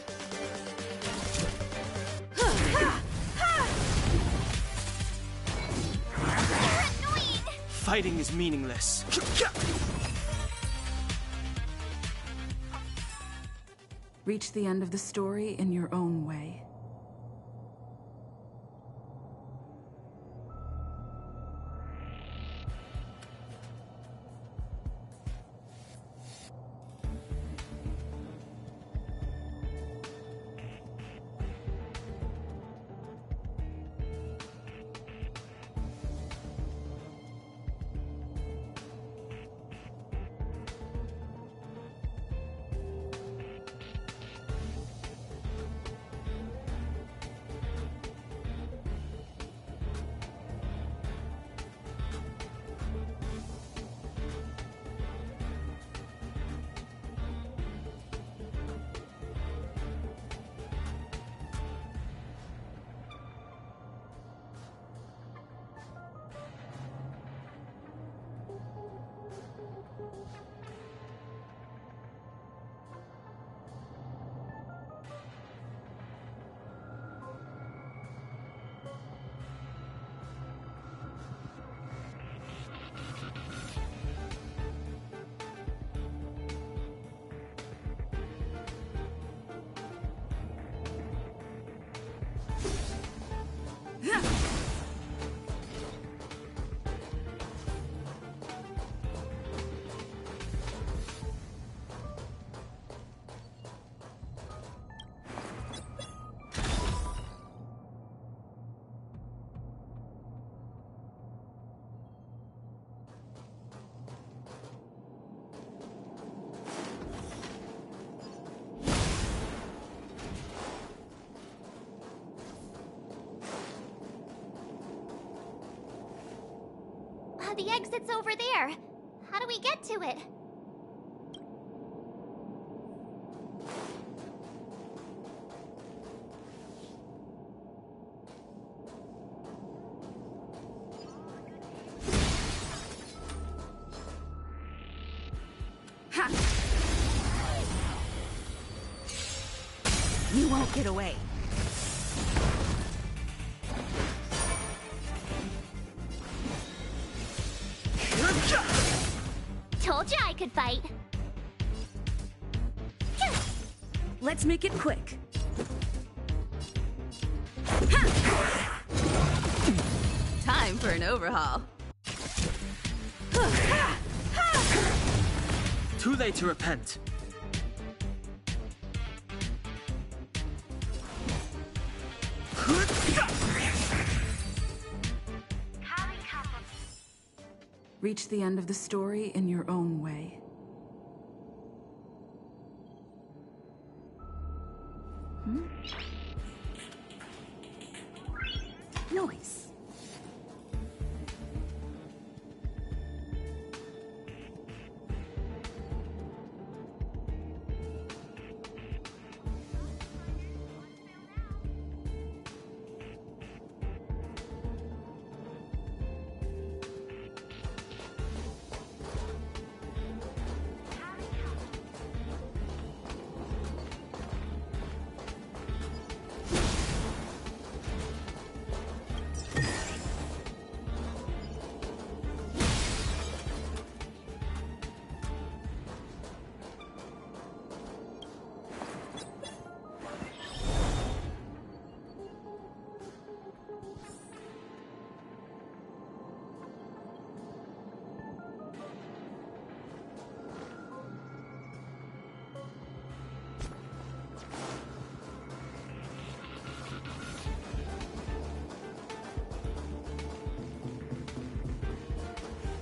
Fighting is meaningless. Reach the end of the story in your own way. The exit's over there. How do we get to it? Ha! You won't get away. Told you I could fight. Let's make it quick. Time for an overhaul. Too late to repent. Reach the end of the story in your own way. Noise.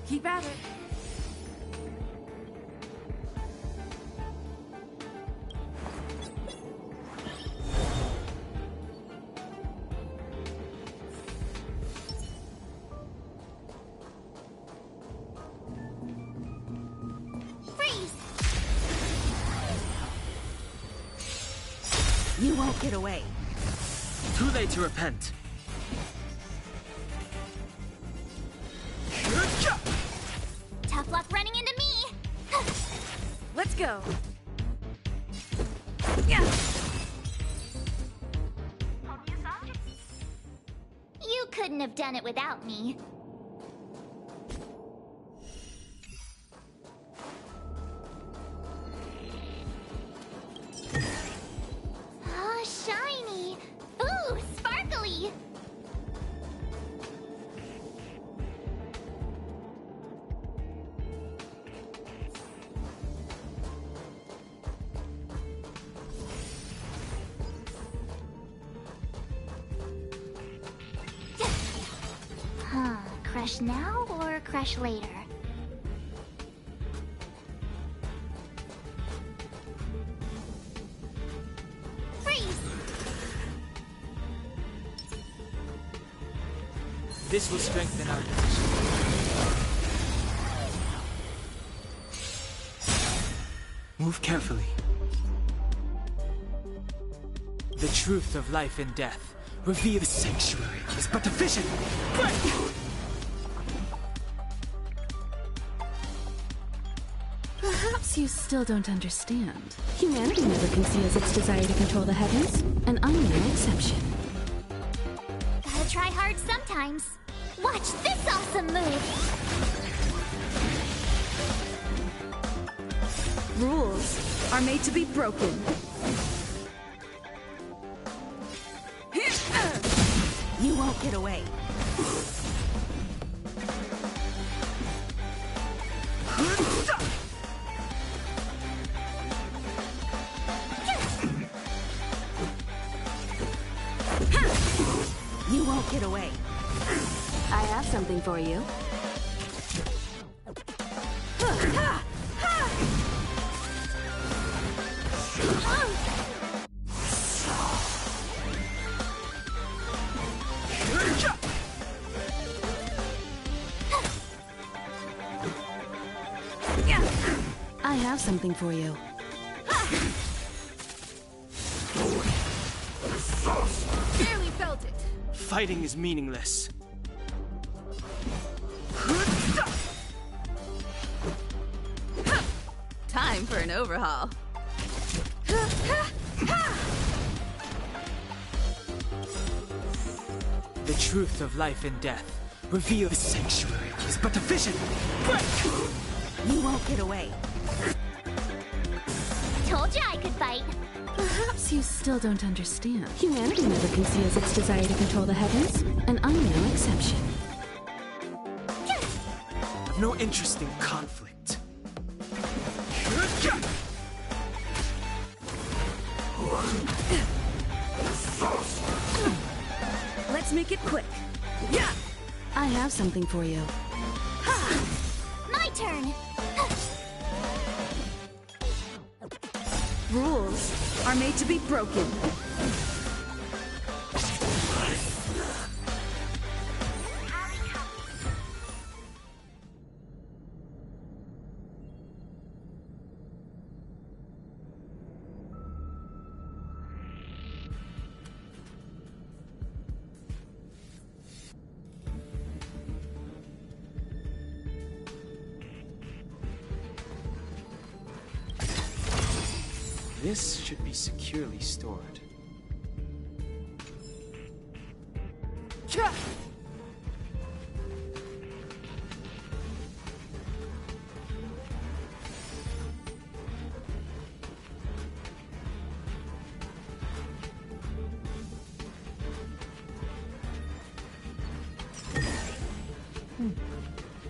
Keep at it. You won't get away. Too late to repent. Tough luck running into me! Let's go. You couldn't have done it without me. Oh, shiny! Ooh, sparkly! Huh, crush now or crush later? Freeze! This will strengthen our position. Move carefully. The truth of life and death. Reveal the sanctuary is but a vision. Break! Perhaps you still don't understand. Humanity never conceals its desire to control the heavens, and I'm no exception. Gotta try hard sometimes. Watch this awesome move! Rules are made to be broken. You won't get away. You won't get away. I have something for you. I have something for you. Barely felt it. Fighting is meaningless. Time for an overhaul. The truth of life and death. Reveal the sanctuary is but a vision. Break! You won't get away. Told ya I could fight. Perhaps you still don't understand. Humanity never conceals its desire to control the heavens, and I'm no exception. I've no interest in conflict. Let's make it quick. I have something for you. My turn! Rules are made to be broken. This should be securely stored.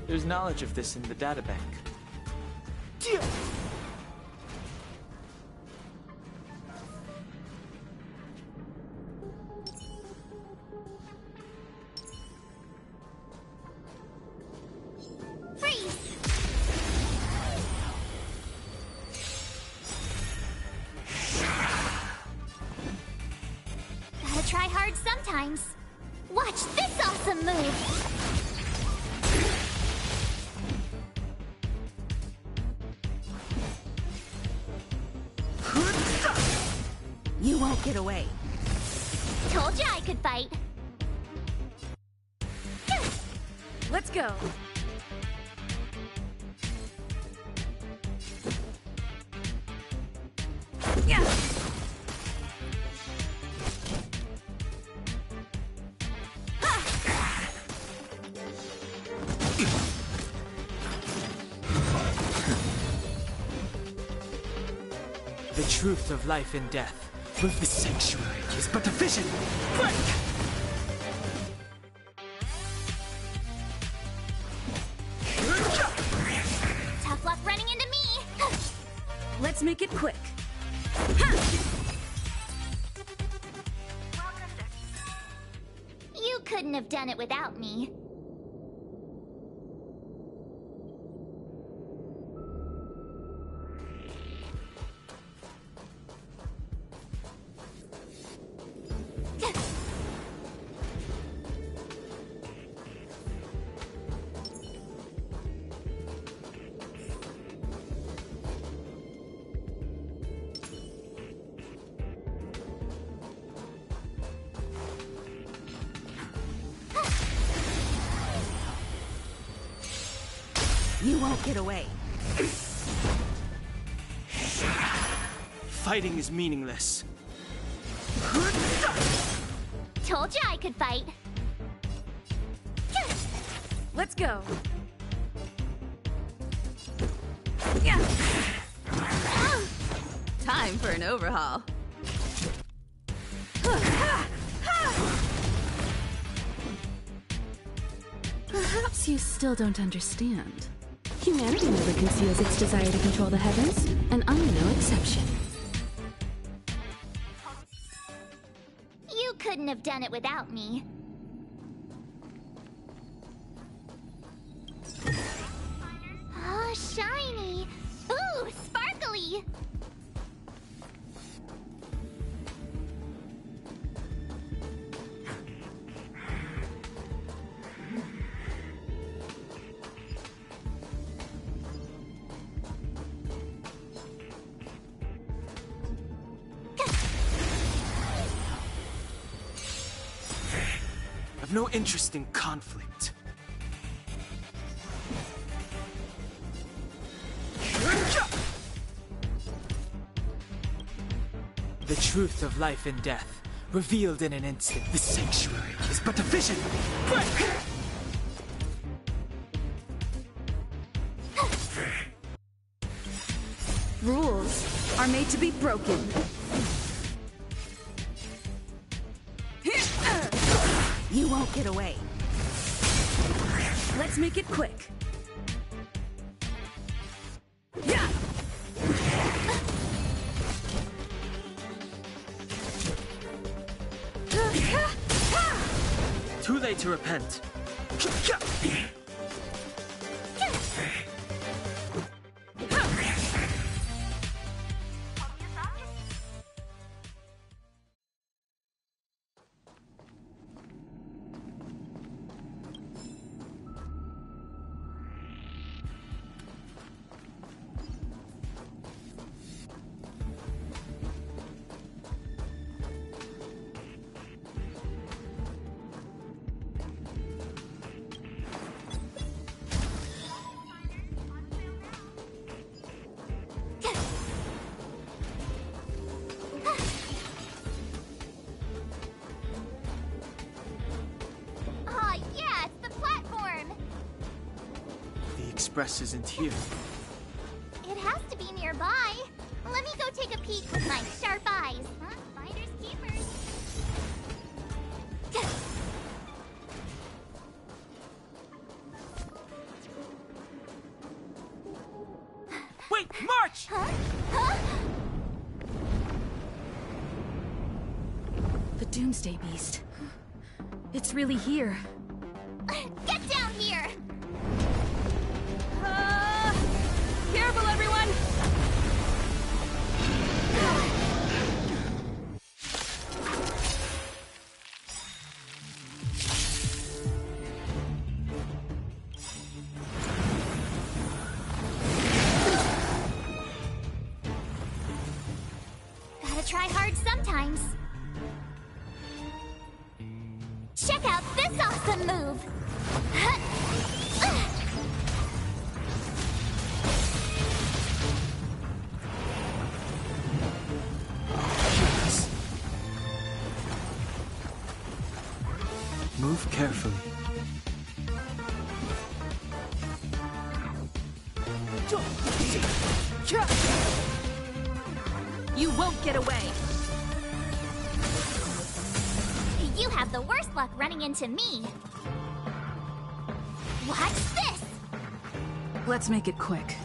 There's knowledge of this in the databank. Gotta try hard sometimes. Watch this awesome move! You won't won't get away. Told you I could fight. Let's go. Yeah. The truth of life and death. With the sanctuary is but a vision. Break! Tough luck running into me. Let's make it quick. You couldn't have done it without me. You won't get away. Fighting is meaningless. Told you I could fight. Let's go. Time for an overhaul. Perhaps you still don't understand. Humanity never conceals its desire to control the heavens, and I'm no exception. You couldn't have done it without me. Oh, shiny! Ooh, sparkly! I've no interest in conflict. The truth of life and death, revealed in an instant. The sanctuary is but a vision. Break! Rules are made to be broken. You won't get away. Let's make it quick. Too late to repent. Express isn't here. It has to be nearby. Let me go take a peek with my sharp eyes. Huh? Finders keepers. Wait, march! Huh? Huh? The Doomsday Beast. It's really here. Get down here! Careful, everyone! Gotta try hard sometimes. You won't get away! You have the worst luck running into me. Watch this! Let's make it quick.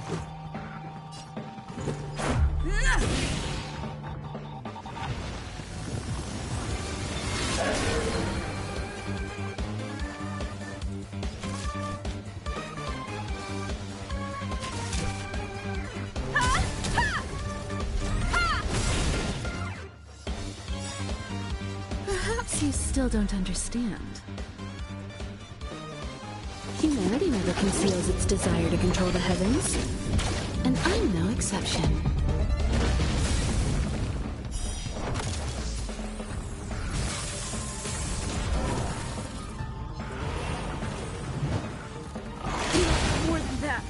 Perhaps you still don't understand. Humanity never conceals its desire to control the heavens, and I'm no exception. More than that.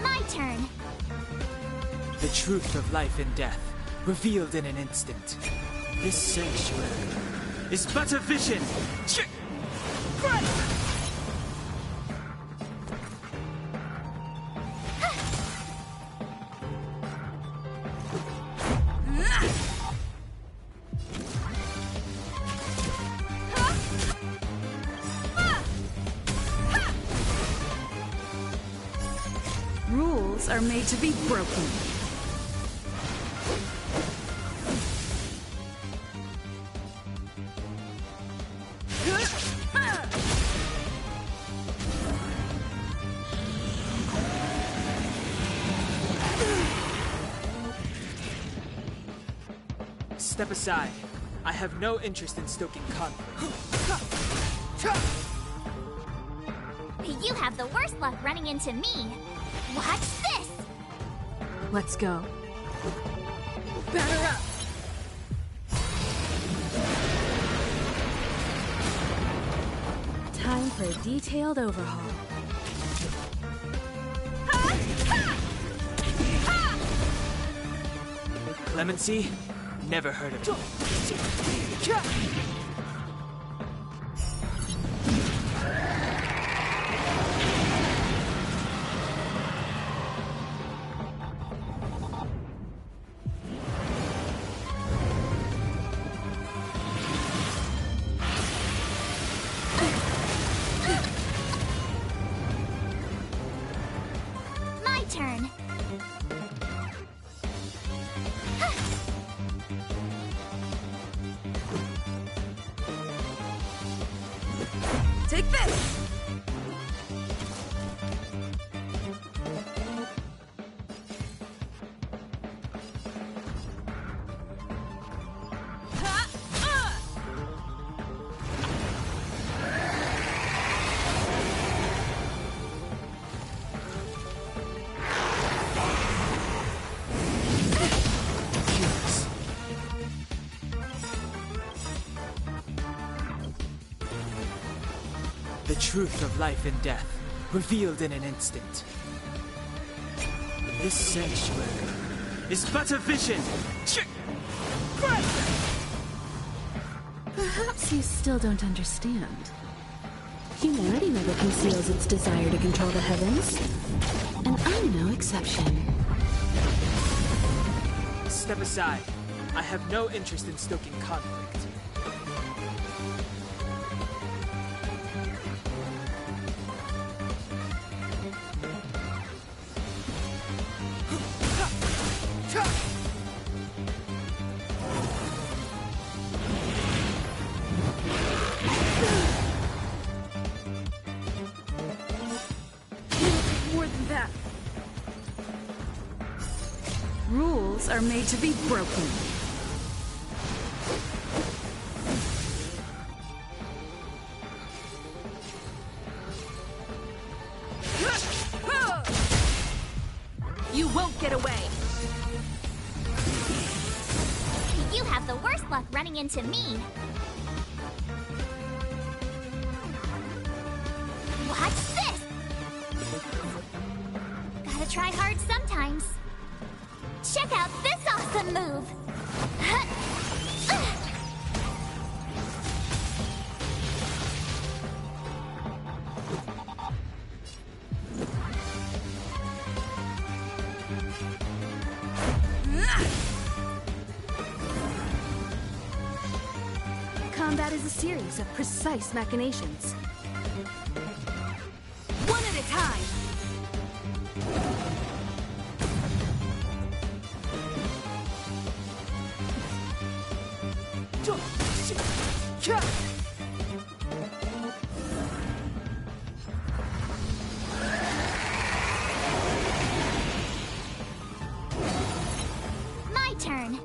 My turn. The truth of life and death, revealed in an instant. This sanctuary is but a vision! Rules are made to be broken. Step aside. I have no interest in stoking conflict. You have the worst luck running into me. Watch this! Let's go. Batter up! Time for a detailed overhaul. Clemency? Never heard of it. My turn. Take this! The truth of life and death, revealed in an instant. This sanctuary is but a vision! Perhaps you still don't understand. Humanity never conceals its desire to control the heavens, and I'm no exception. Step aside. I have no interest in stoking conflict. More than that. Rules are made to be broken. You won't get away. You have the worst luck running into me. Watch this! Gotta try hard sometimes. Check out this awesome move! Combat is a series of precise machinations. One at a time! My turn!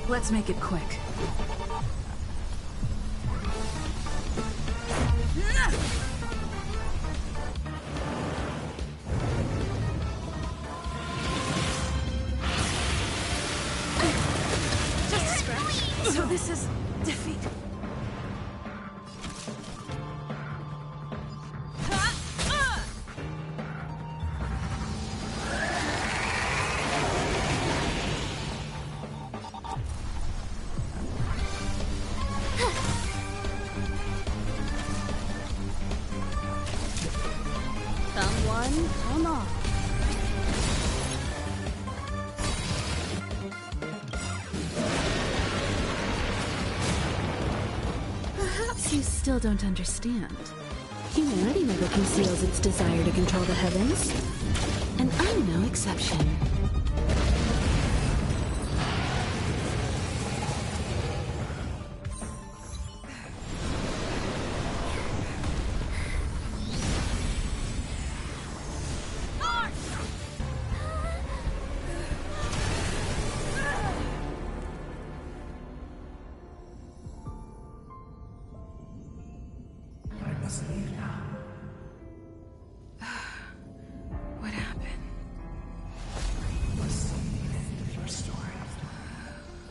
Let's make it quick. Just a scratch. So this is defeat. Someone, come on. Perhaps you still don't understand. Humanity never conceals its desire to control the heavens. And I'm no exception. What happened?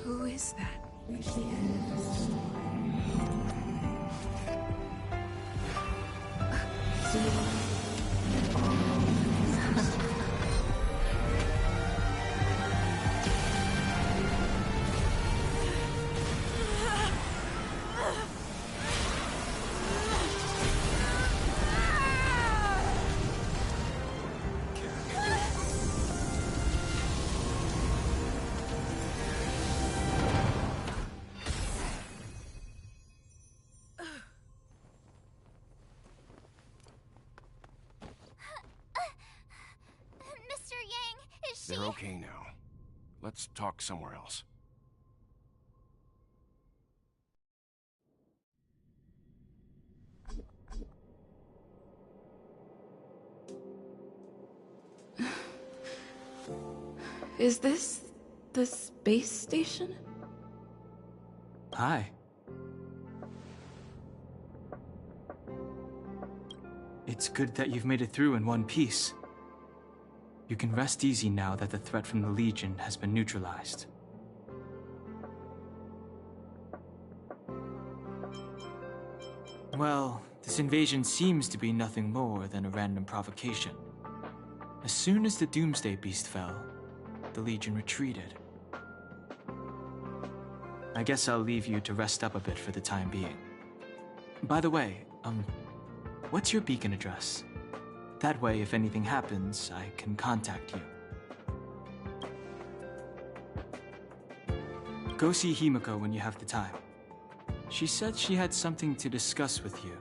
Who is that? Mr. Yang, is she... They're okay now. Let's talk somewhere else. Is this the space station? Hi. It's good that you've made it through in one piece. You can rest easy now that the threat from the Legion has been neutralized. Well, this invasion seems to be nothing more than a random provocation. As soon as the Doomsday Beast fell, the Legion retreated. I guess I'll leave you to rest up a bit for the time being. By the way, what's your beacon address? That way, if anything happens, I can contact you. Go see Himiko when you have the time. She said she had something to discuss with you.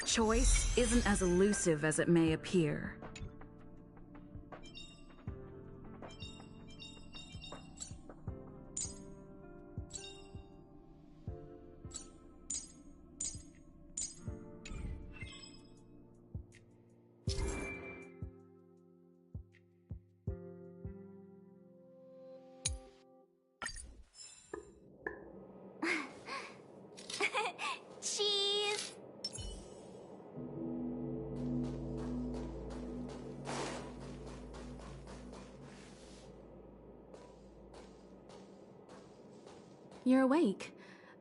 Choice isn't as elusive as it may appear. you're awake.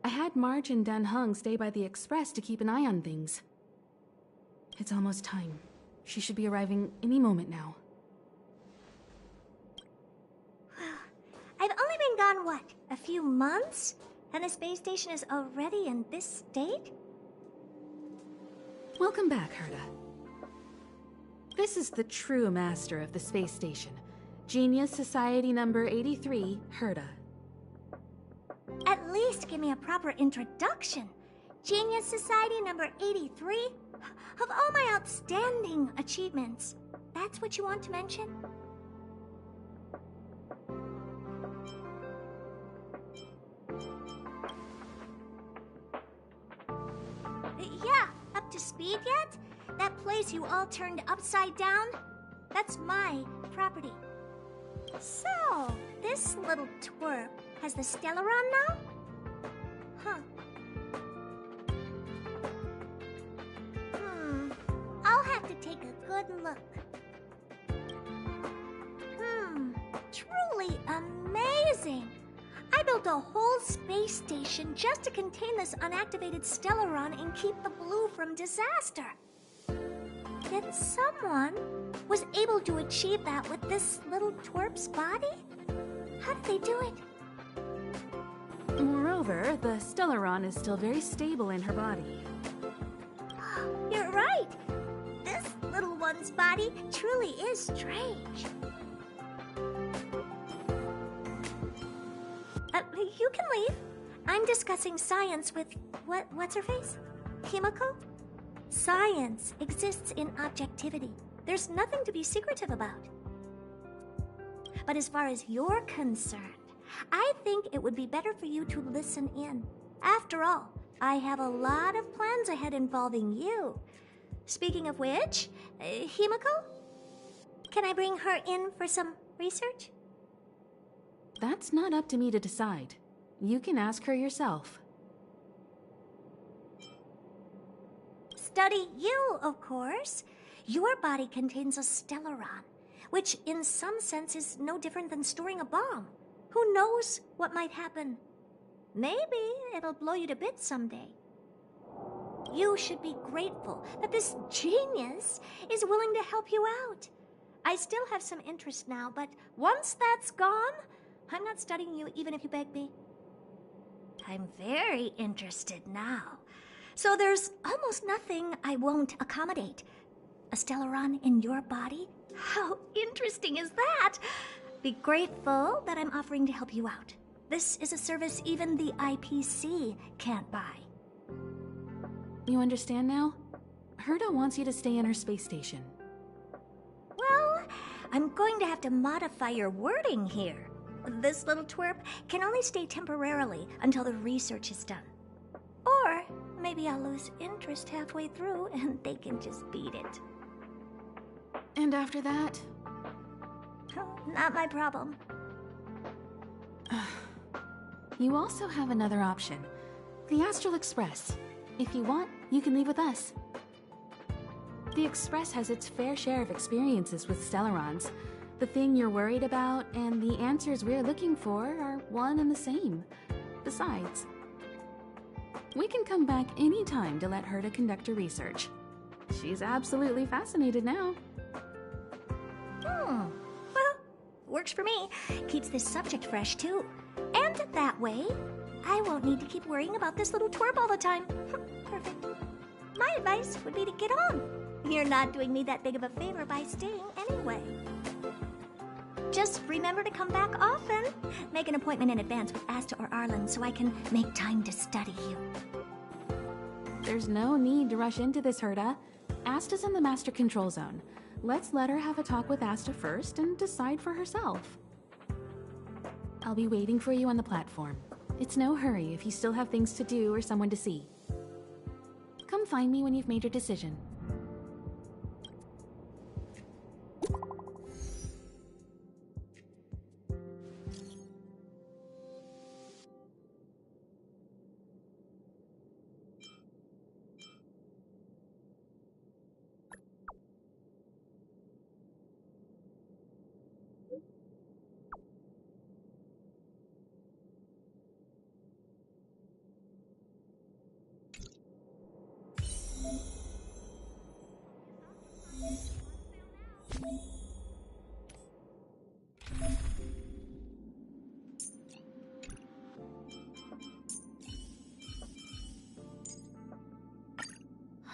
I had March and Dan Hung stay by the Express to keep an eye on things. It's almost time. She should be arriving any moment now. I've only been gone, what, a few months? And the space station is already in this state? Welcome back, Herta. This is the true master of the space station. Genius Society number 83, Herta. At least give me a proper introduction. Genius Society number 83? Of all my outstanding achievements, that's what you want to mention? Yeah, up to speed yet? That place you all turned upside down? That's my property. So, this little twerp has the Stellaron now? Huh. I'll have to take a good look. Truly amazing! I built a whole space station just to contain this unactivated Stellaron and keep the blue from disaster. Yet someone was able to achieve that with this little twerp's body? How did they do it? Moreover, the Stellaron is still very stable in her body. You're right. This little one's body truly is strange. You can leave. I'm discussing science with what's her face? Himiko? Science exists in objectivity. There's nothing to be secretive about. But as far as you're concerned, I think it would be better for you to listen in. After all, I have a lot of plans ahead involving you. Speaking of which, Himiko? Can I bring her in for some research? That's not up to me to decide. You can ask her yourself. Study you, of course. Your body contains a Stellaron, which in some sense is no different than storing a bomb. Who knows what might happen? Maybe it'll blow you to bits someday. You should be grateful that this genius is willing to help you out. I still have some interest now, but once that's gone, I'm not studying you even if you beg me. I'm very interested now. So there's almost nothing I won't accommodate. A Stellaron in your body? How interesting is that? Be grateful that I'm offering to help you out. This is a service even the IPC can't buy. You understand now? Herta wants you to stay in her space station. Well, I'm going to have to modify your wording here. This little twerp can only stay temporarily until the research is done. Or maybe I'll lose interest halfway through and they can just beat it. And after that? Not my problem. You also have another option. The Astral Express. If you want, you can leave with us. The Express has its fair share of experiences with Stellarons. The thing you're worried about and the answers we're looking for are one and the same. Besides, we can come back any time to let Herta conduct her research. She's absolutely fascinated now. Well, works for me. Keeps this subject fresh, too. And that way, I won't need to keep worrying about this little twerp all the time. Perfect. My advice would be to get on. You're not doing me that big of a favor by staying anyway. Just remember to come back often. Make an appointment in advance with Asta or Arlen so I can make time to study you. There's no need to rush into this, Herta. Asta's in the master control zone. Let's let her have a talk with Asta first and decide for herself. I'll be waiting for you on the platform. It's no hurry if you still have things to do or someone to see. Come find me when you've made your decision.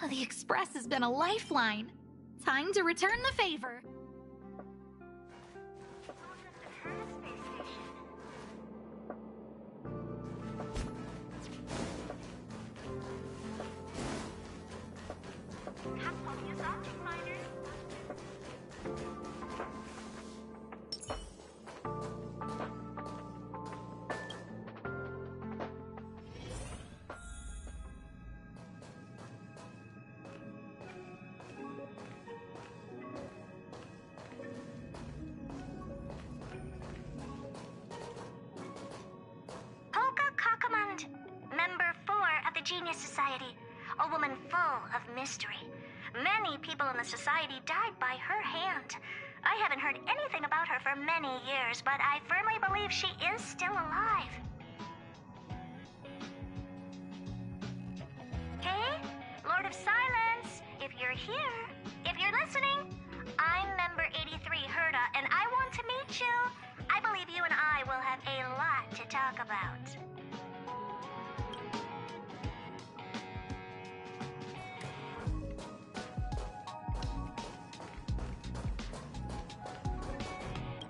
The Express has been a lifeline. Time to return the favor. Member 4 of the Genius Society, a woman full of mystery. Many people in the society died by her hand. I haven't heard anything about her for many years, but I firmly believe she is still alive. Hey, Lord of Silence, if you're here, if you're listening, I'm Member 83, Herda, and I want to meet you. I believe you and I will have a lot to talk about.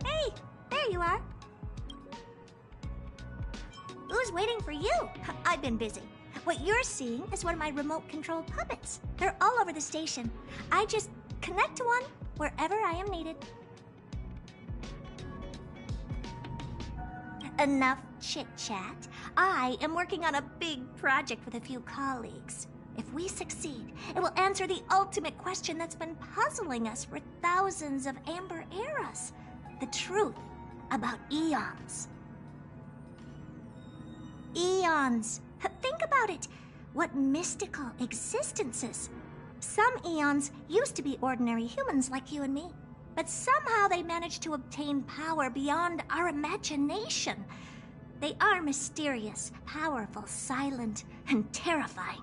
Hey, there you are. Who's waiting for you? I've been busy. What you're seeing is one of my remote-controlled puppets. They're all over the station. I just connect to one wherever I am needed. Enough chit-chat. I am working on a big project with a few colleagues. If we succeed, it will answer the ultimate question that's been puzzling us for thousands of amber eras. The truth about eons. Eons. Think about it. What mystical existences. Some eons used to be ordinary humans like you and me, but somehow they managed to obtain power beyond our imagination. They are mysterious, powerful, silent, and terrifying.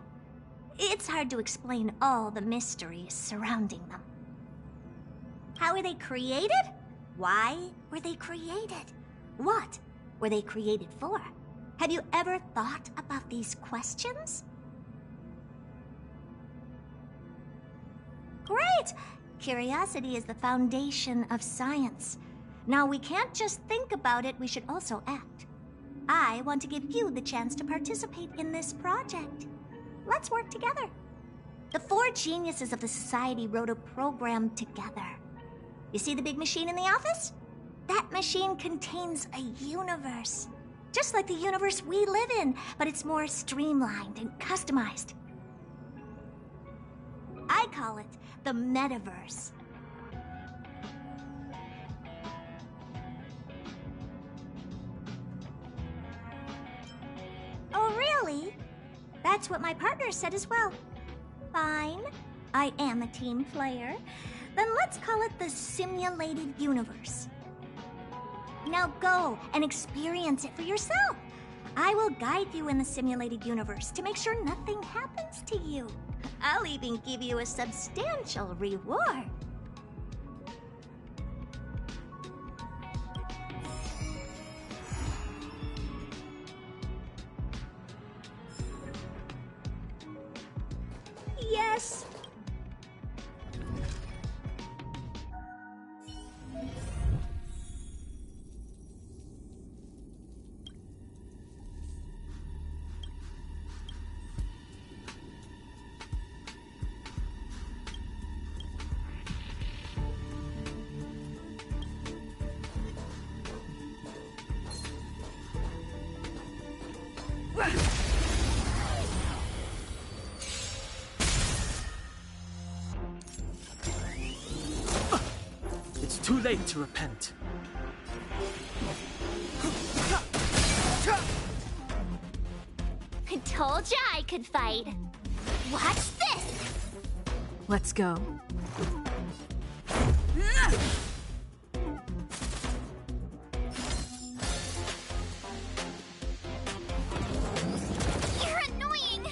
It's hard to explain all the mysteries surrounding them. How were they created? Why were they created? What were they created for? Have you ever thought about these questions? Great! Curiosity is the foundation of science. Now, we can't just think about it, we should also act. I want to give you the chance to participate in this project. Let's work together. The 4 geniuses of the society wrote a program together. You see the big machine in the office? That machine contains a universe. Just like the universe we live in, but it's more streamlined and customized. I call it the metaverse. Oh, really? That's what my partner said as well. Fine. I am a team player. Then let's call it the simulated universe. Now go and experience it for yourself. I will guide you in the simulated universe to make sure nothing happens to you. I'll even give you a substantial reward. Yes. It's too late to repent. I told ya I could fight. Watch this! Let's go. You're annoying!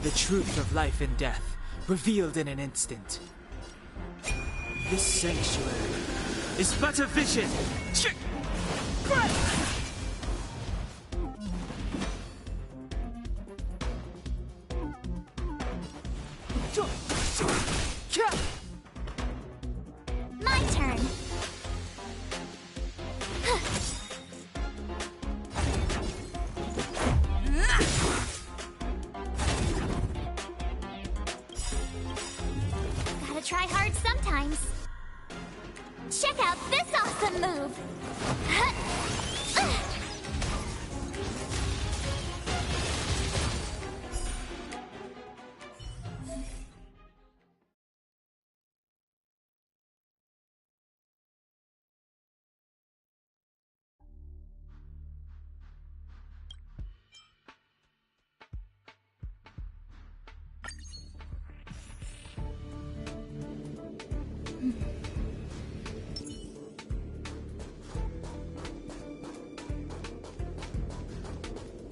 The truth of life and death, revealed in an instant. This sanctuary is but a vision! My turn. Gotta try hard sometimes. Check out this awesome move!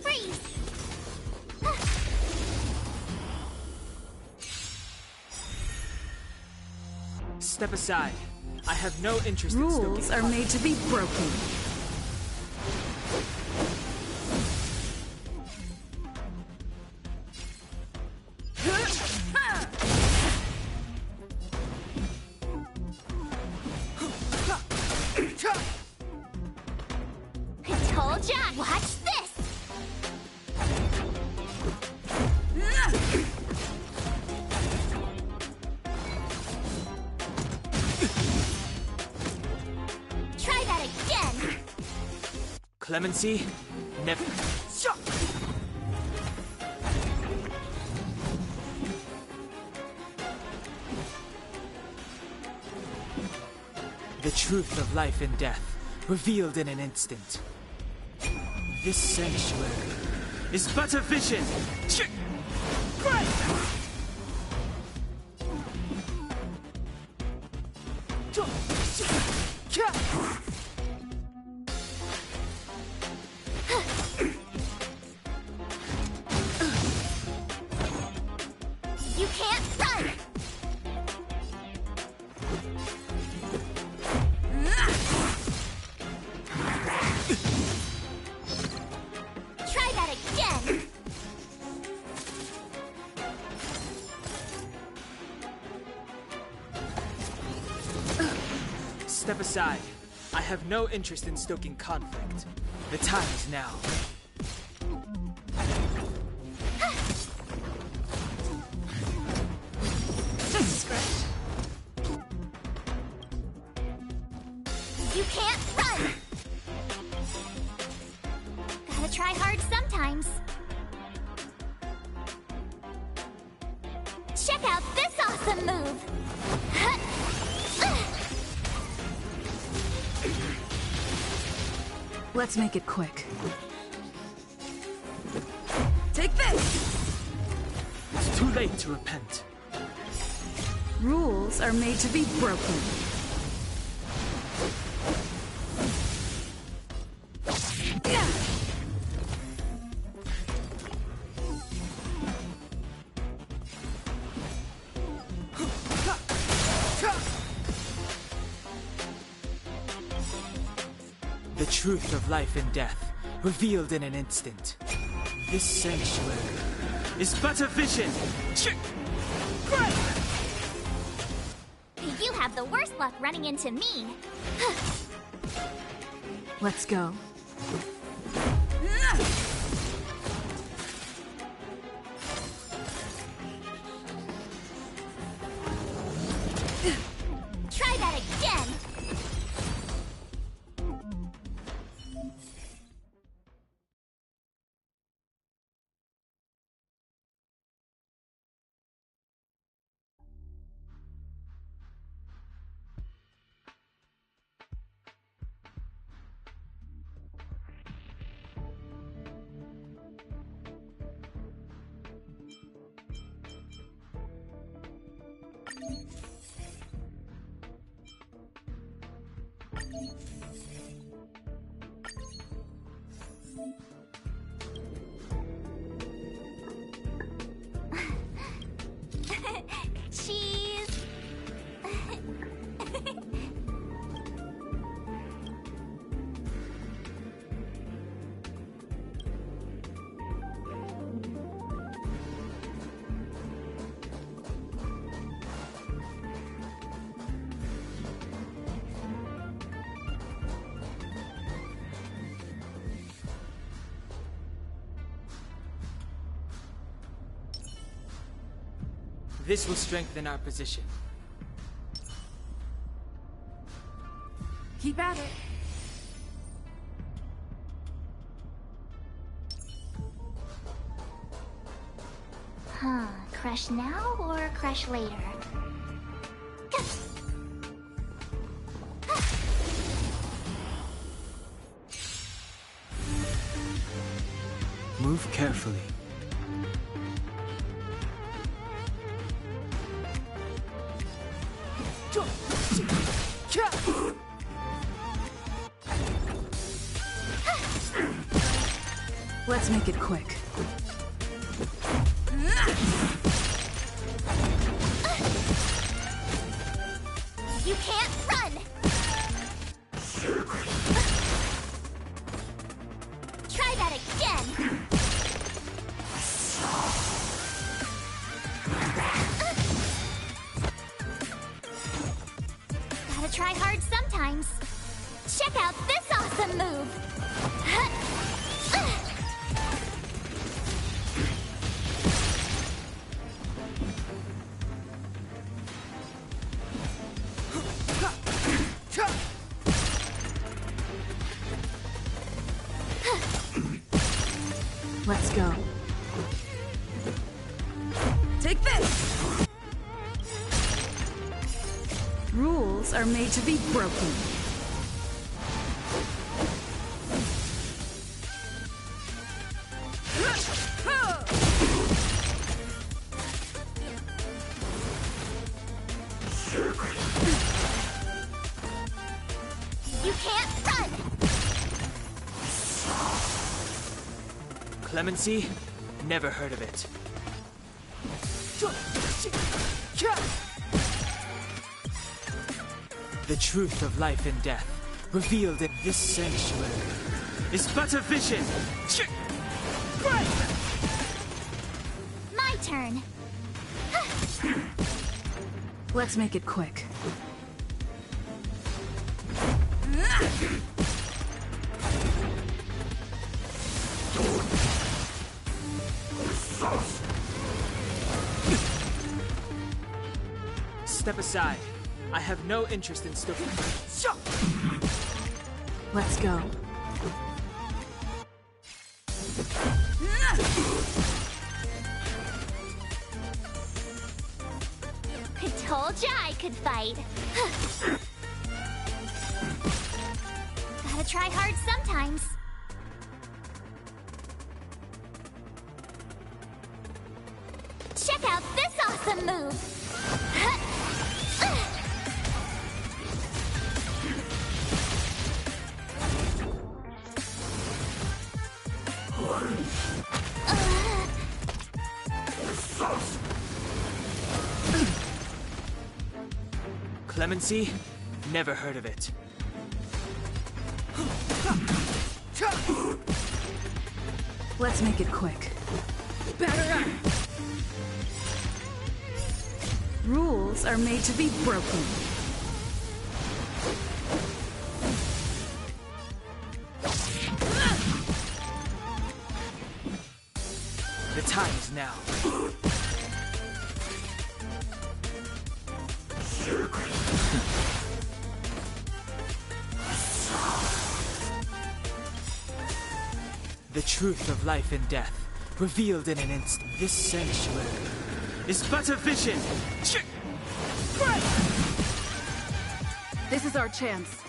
Freeze! Step aside. I have no interest in Rules stoking. are made to be broken. Told ya! Watch this! Try that again! Clemency? Never. The truth of life and death, revealed in an instant. This sanctuary is but a vision! You can't run! Try that again! Step aside. I have no interest in stoking conflict. The time is now. You can't run! Gotta try hard sometimes. Check out this awesome move! Let's make it quick. Take this! It's too late to repent. Rules are made to be broken. The truth of life and death, revealed in an instant. This sanctuary is but a vision! You have the worst luck running into me. Let's go. Try that again! This will strengthen our position. Keep at it. Huh, crush now or crush later? Move carefully. Let's make it quick. You can't run! Try that again! Gotta try hard sometimes. Check out this awesome move! Let's go. Take this! Rules are made to be broken. You can't run! Clemency? Never heard of it. The truth of life and death, revealed in this sanctuary, is but a vision! My turn! Let's make it quick. Step aside. I have no interest in stooping. Let's go. I told ya I could fight. Gotta try hard sometimes. Check out this awesome move! Clemency? Never heard of it. Let's make it quick. Batter up! Rules are made to be broken. The time is now. The truth of life and death, revealed in an instant. This sanctuary is but a vision! This is our chance.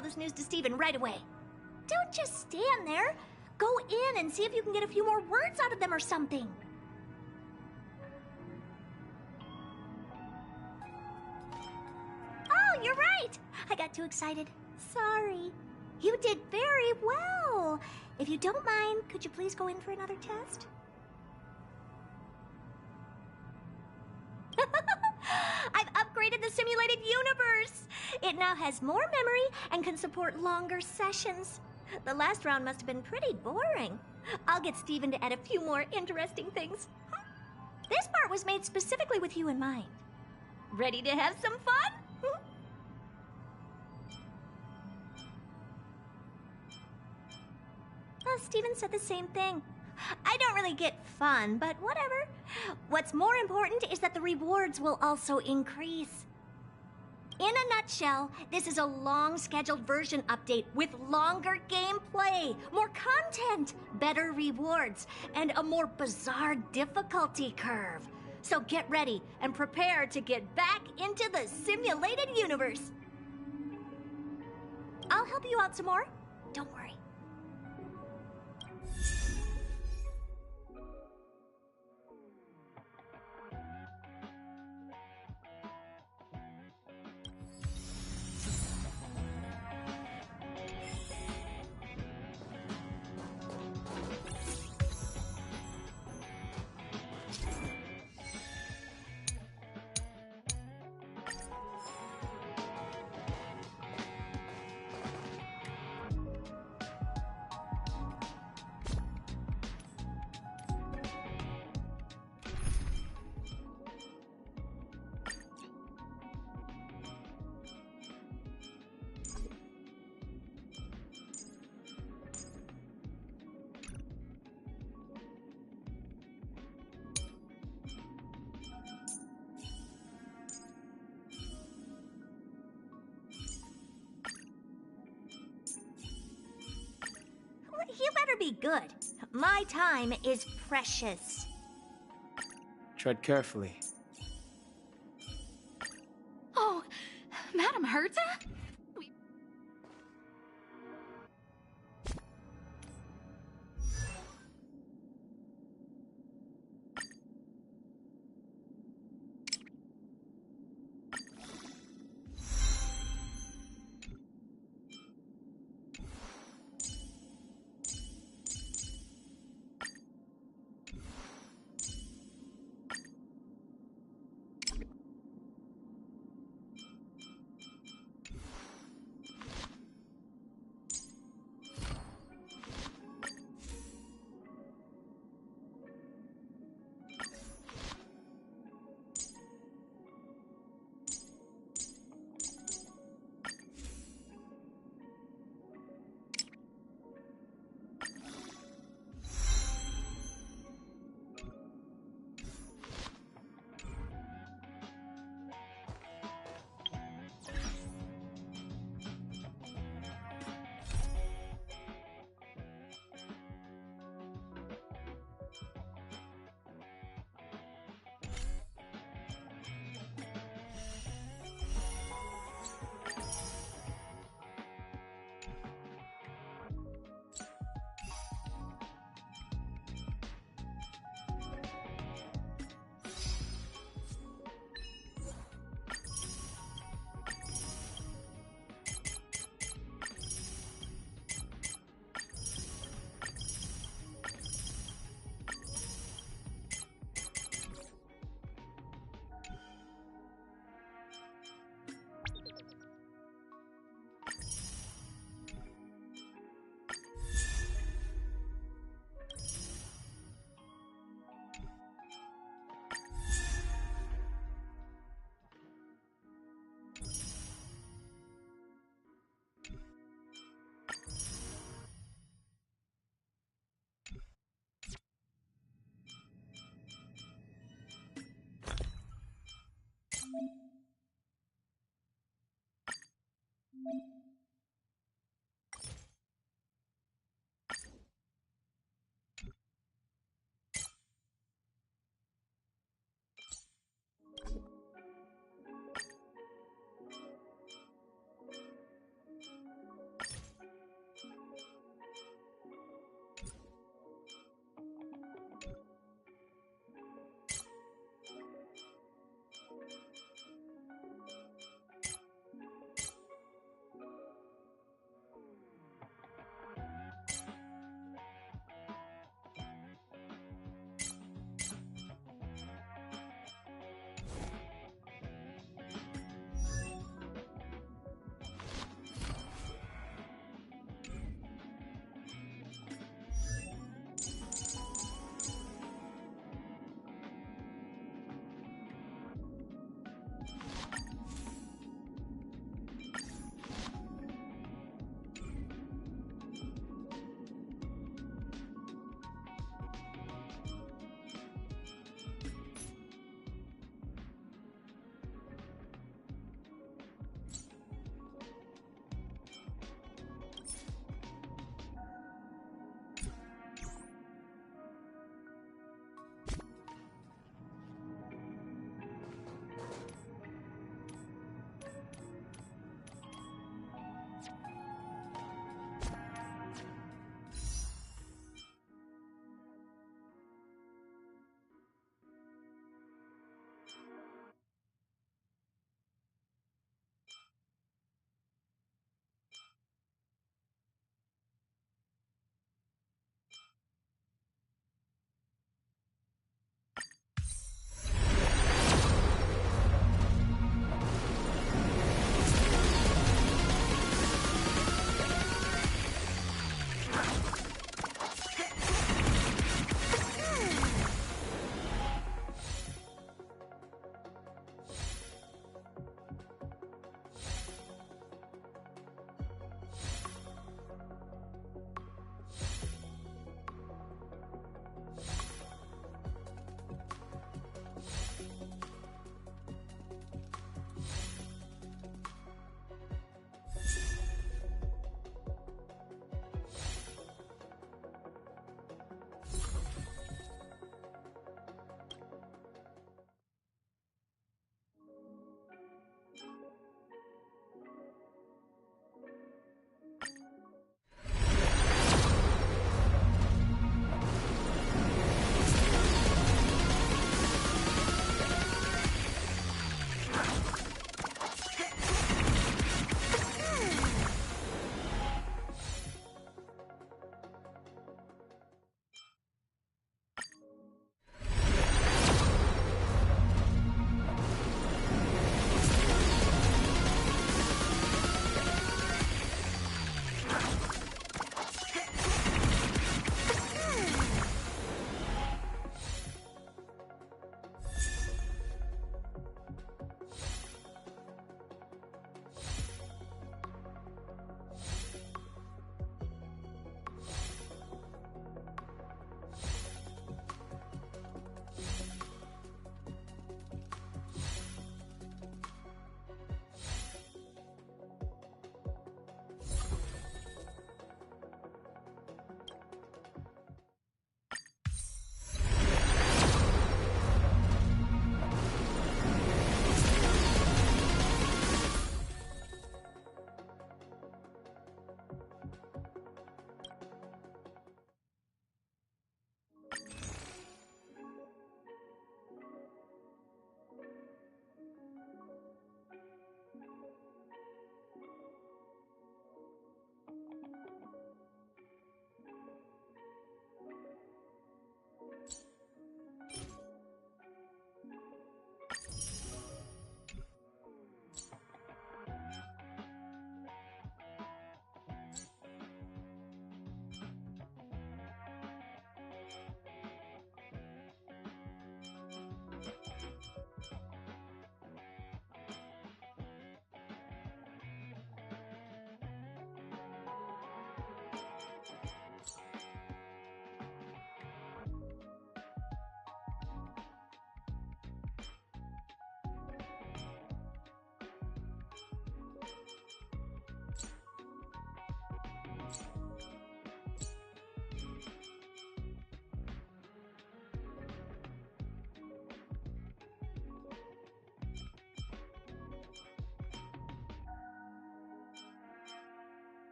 tell this news to Steven right away. Don't just stand there. Go in and see if you can get a few more words out of them or something. Oh, you're right. I got too excited. Sorry. You did very well. If you don't mind, could you please go in for another test? I've upgraded the simulated universe. It now has more memory and can support longer sessions. The last round must have been pretty boring. I'll get Steven to add a few more interesting things. This part was made specifically with you in mind. Ready to have some fun? Oh, Steven said the same thing. I don't really get fun, but whatever. What's more important is that the rewards will also increase. In a nutshell, this is a long-scheduled version update with longer gameplay, more content, better rewards, and a more bizarre difficulty curve. So get ready and prepare to get back into the simulated universe. I'll help you out some more. Don't worry. You better be good. My time is precious. Tread carefully. Oh, Madam Herta?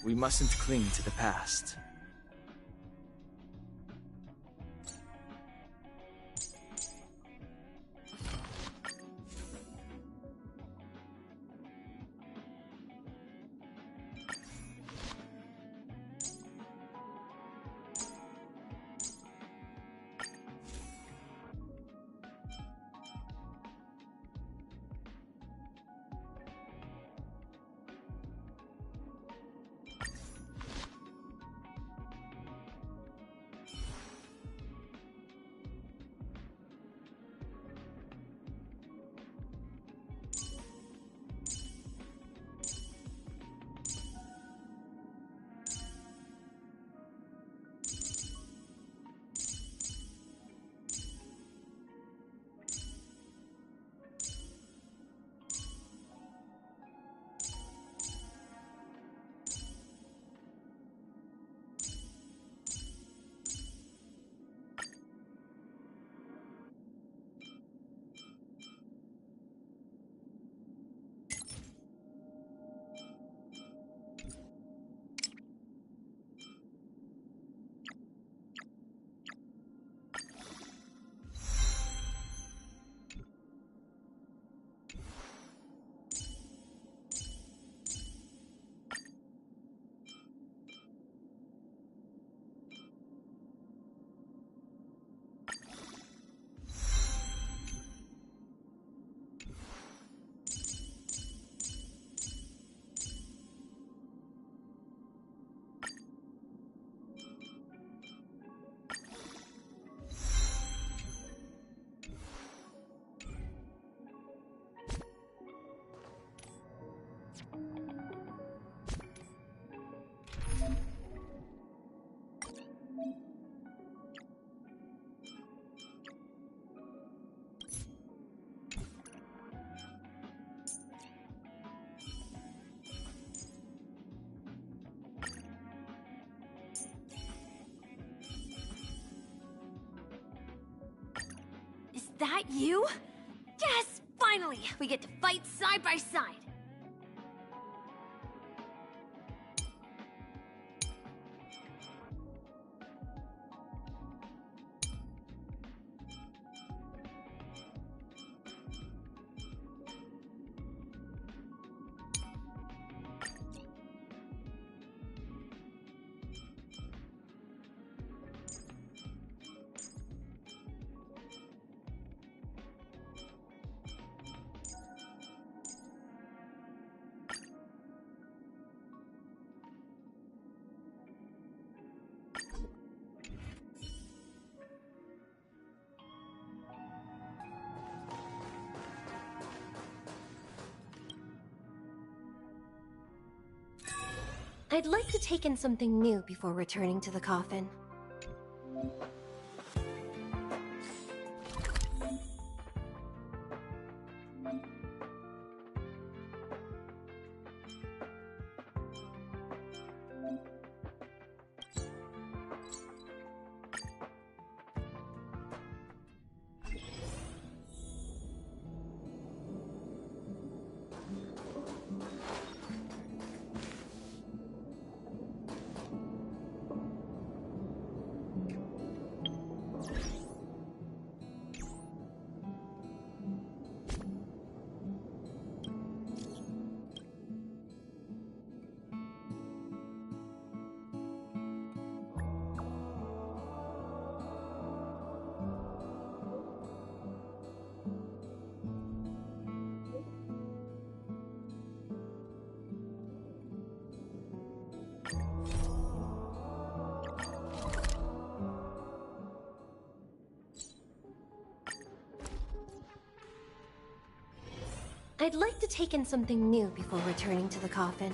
We mustn't cling to the past. Is that you? Yes! Finally! We get to fight side by side! I'd like to take in something new before returning to the coffin. I'd like to take in something new before returning to the coffin.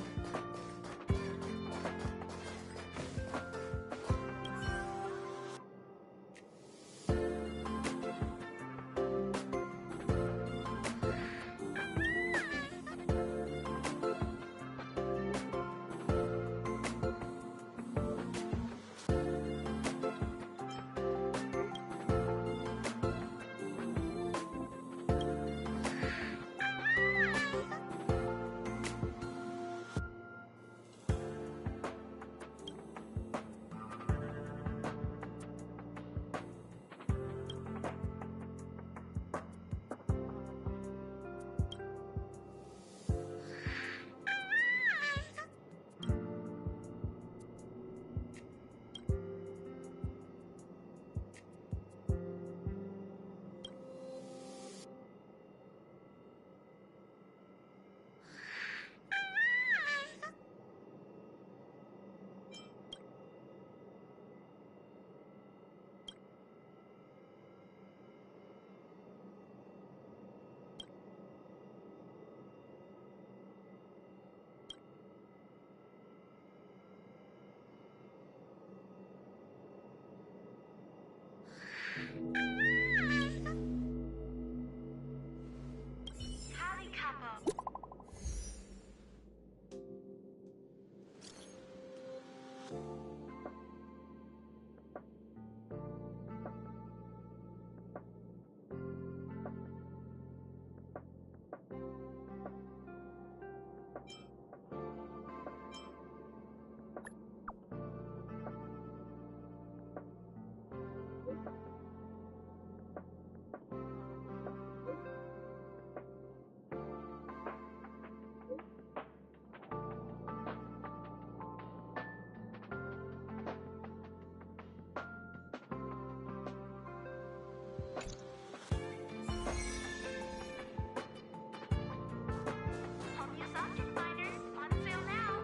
Whole new object finders on sale now.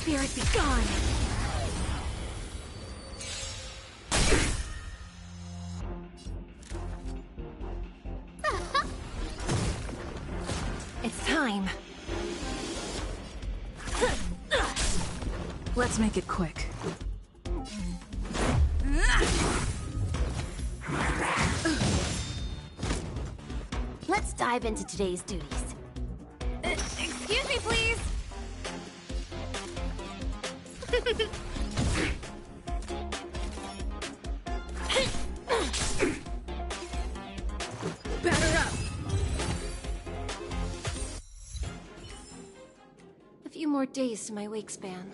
Spirit be gone! It's time. Let's make it quick. Let's dive into today's duties. Excuse me, please! Batter up! A few more days to my wake span.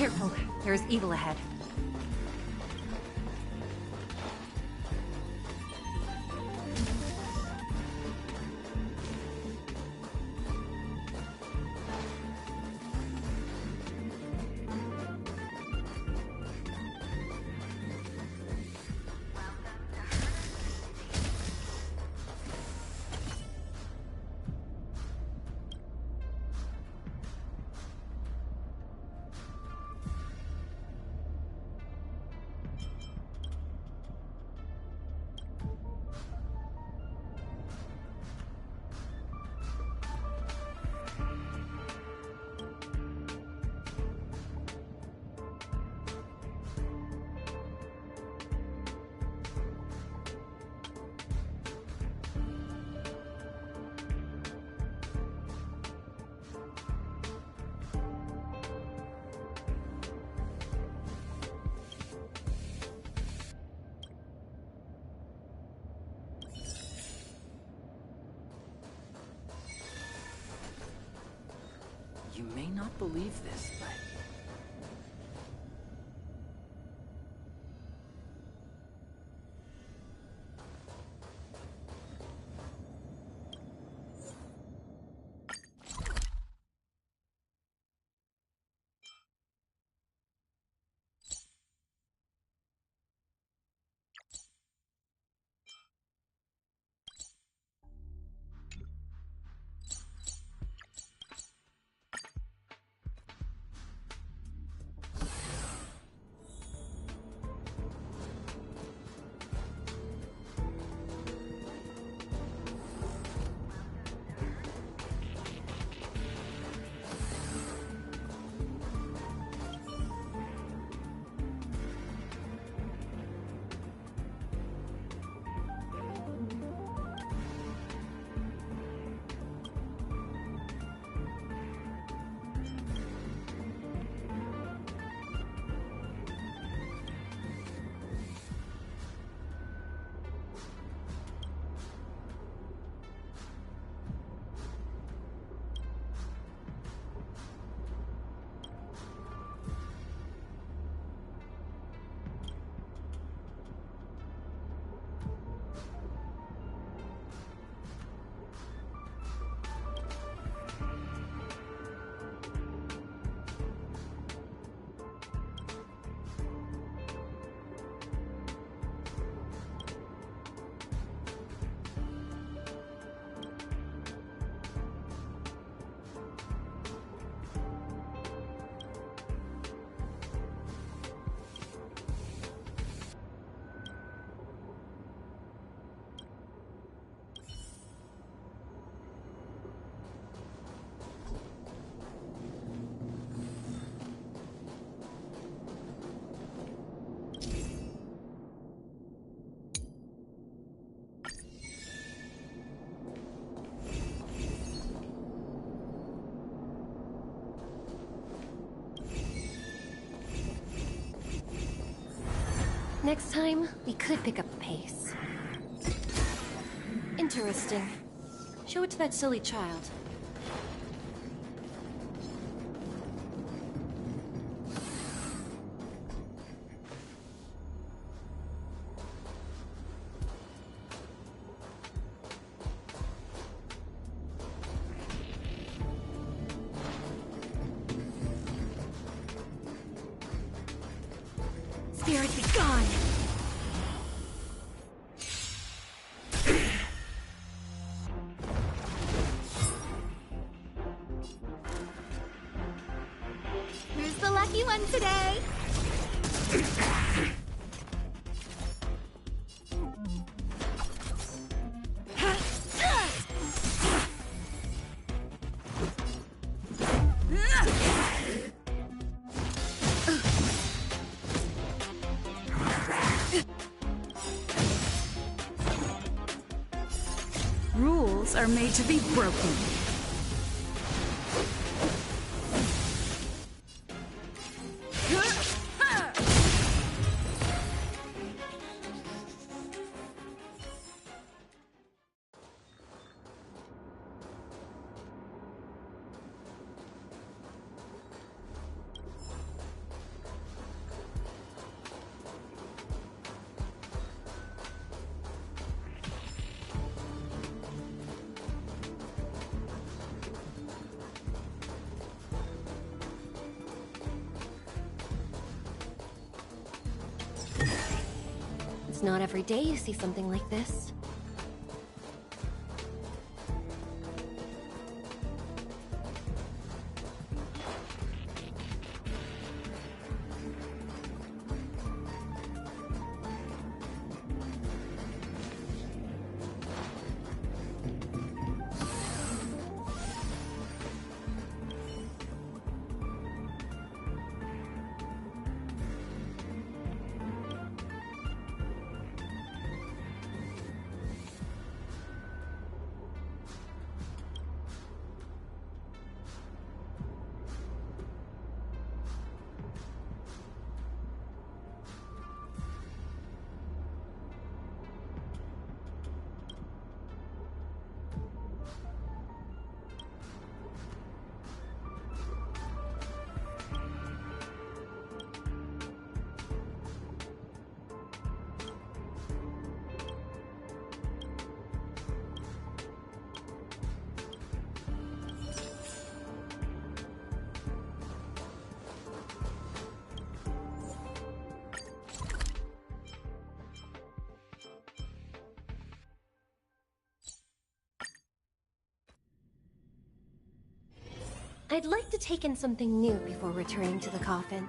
Careful, there's evil ahead. You may not believe this, but... Next time, we could pick up the pace. Interesting. Show it to that silly child. Spirit be gone! Who's the lucky one today? Rules are made to be broken. It's not every day you see something like this. I'd like to take in something new before returning to the coffin.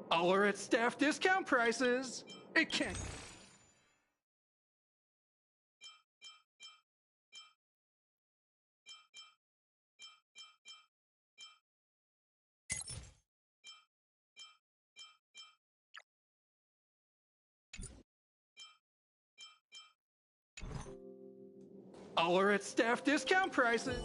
All are at staff discount prices. It can't. All are at staff discount prices.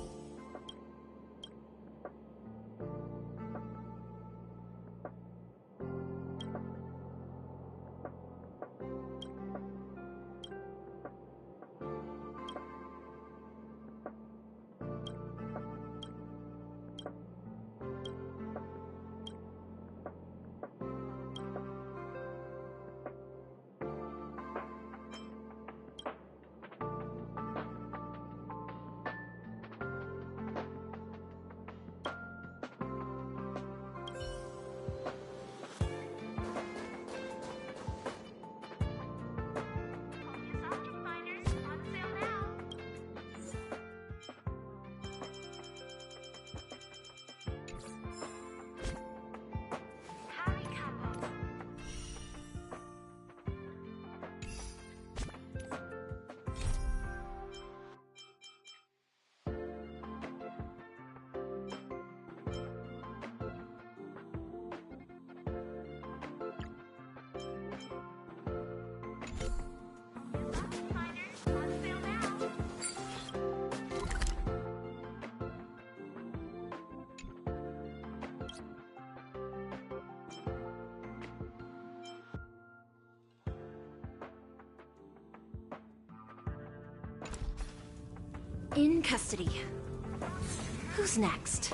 In custody. Who's next?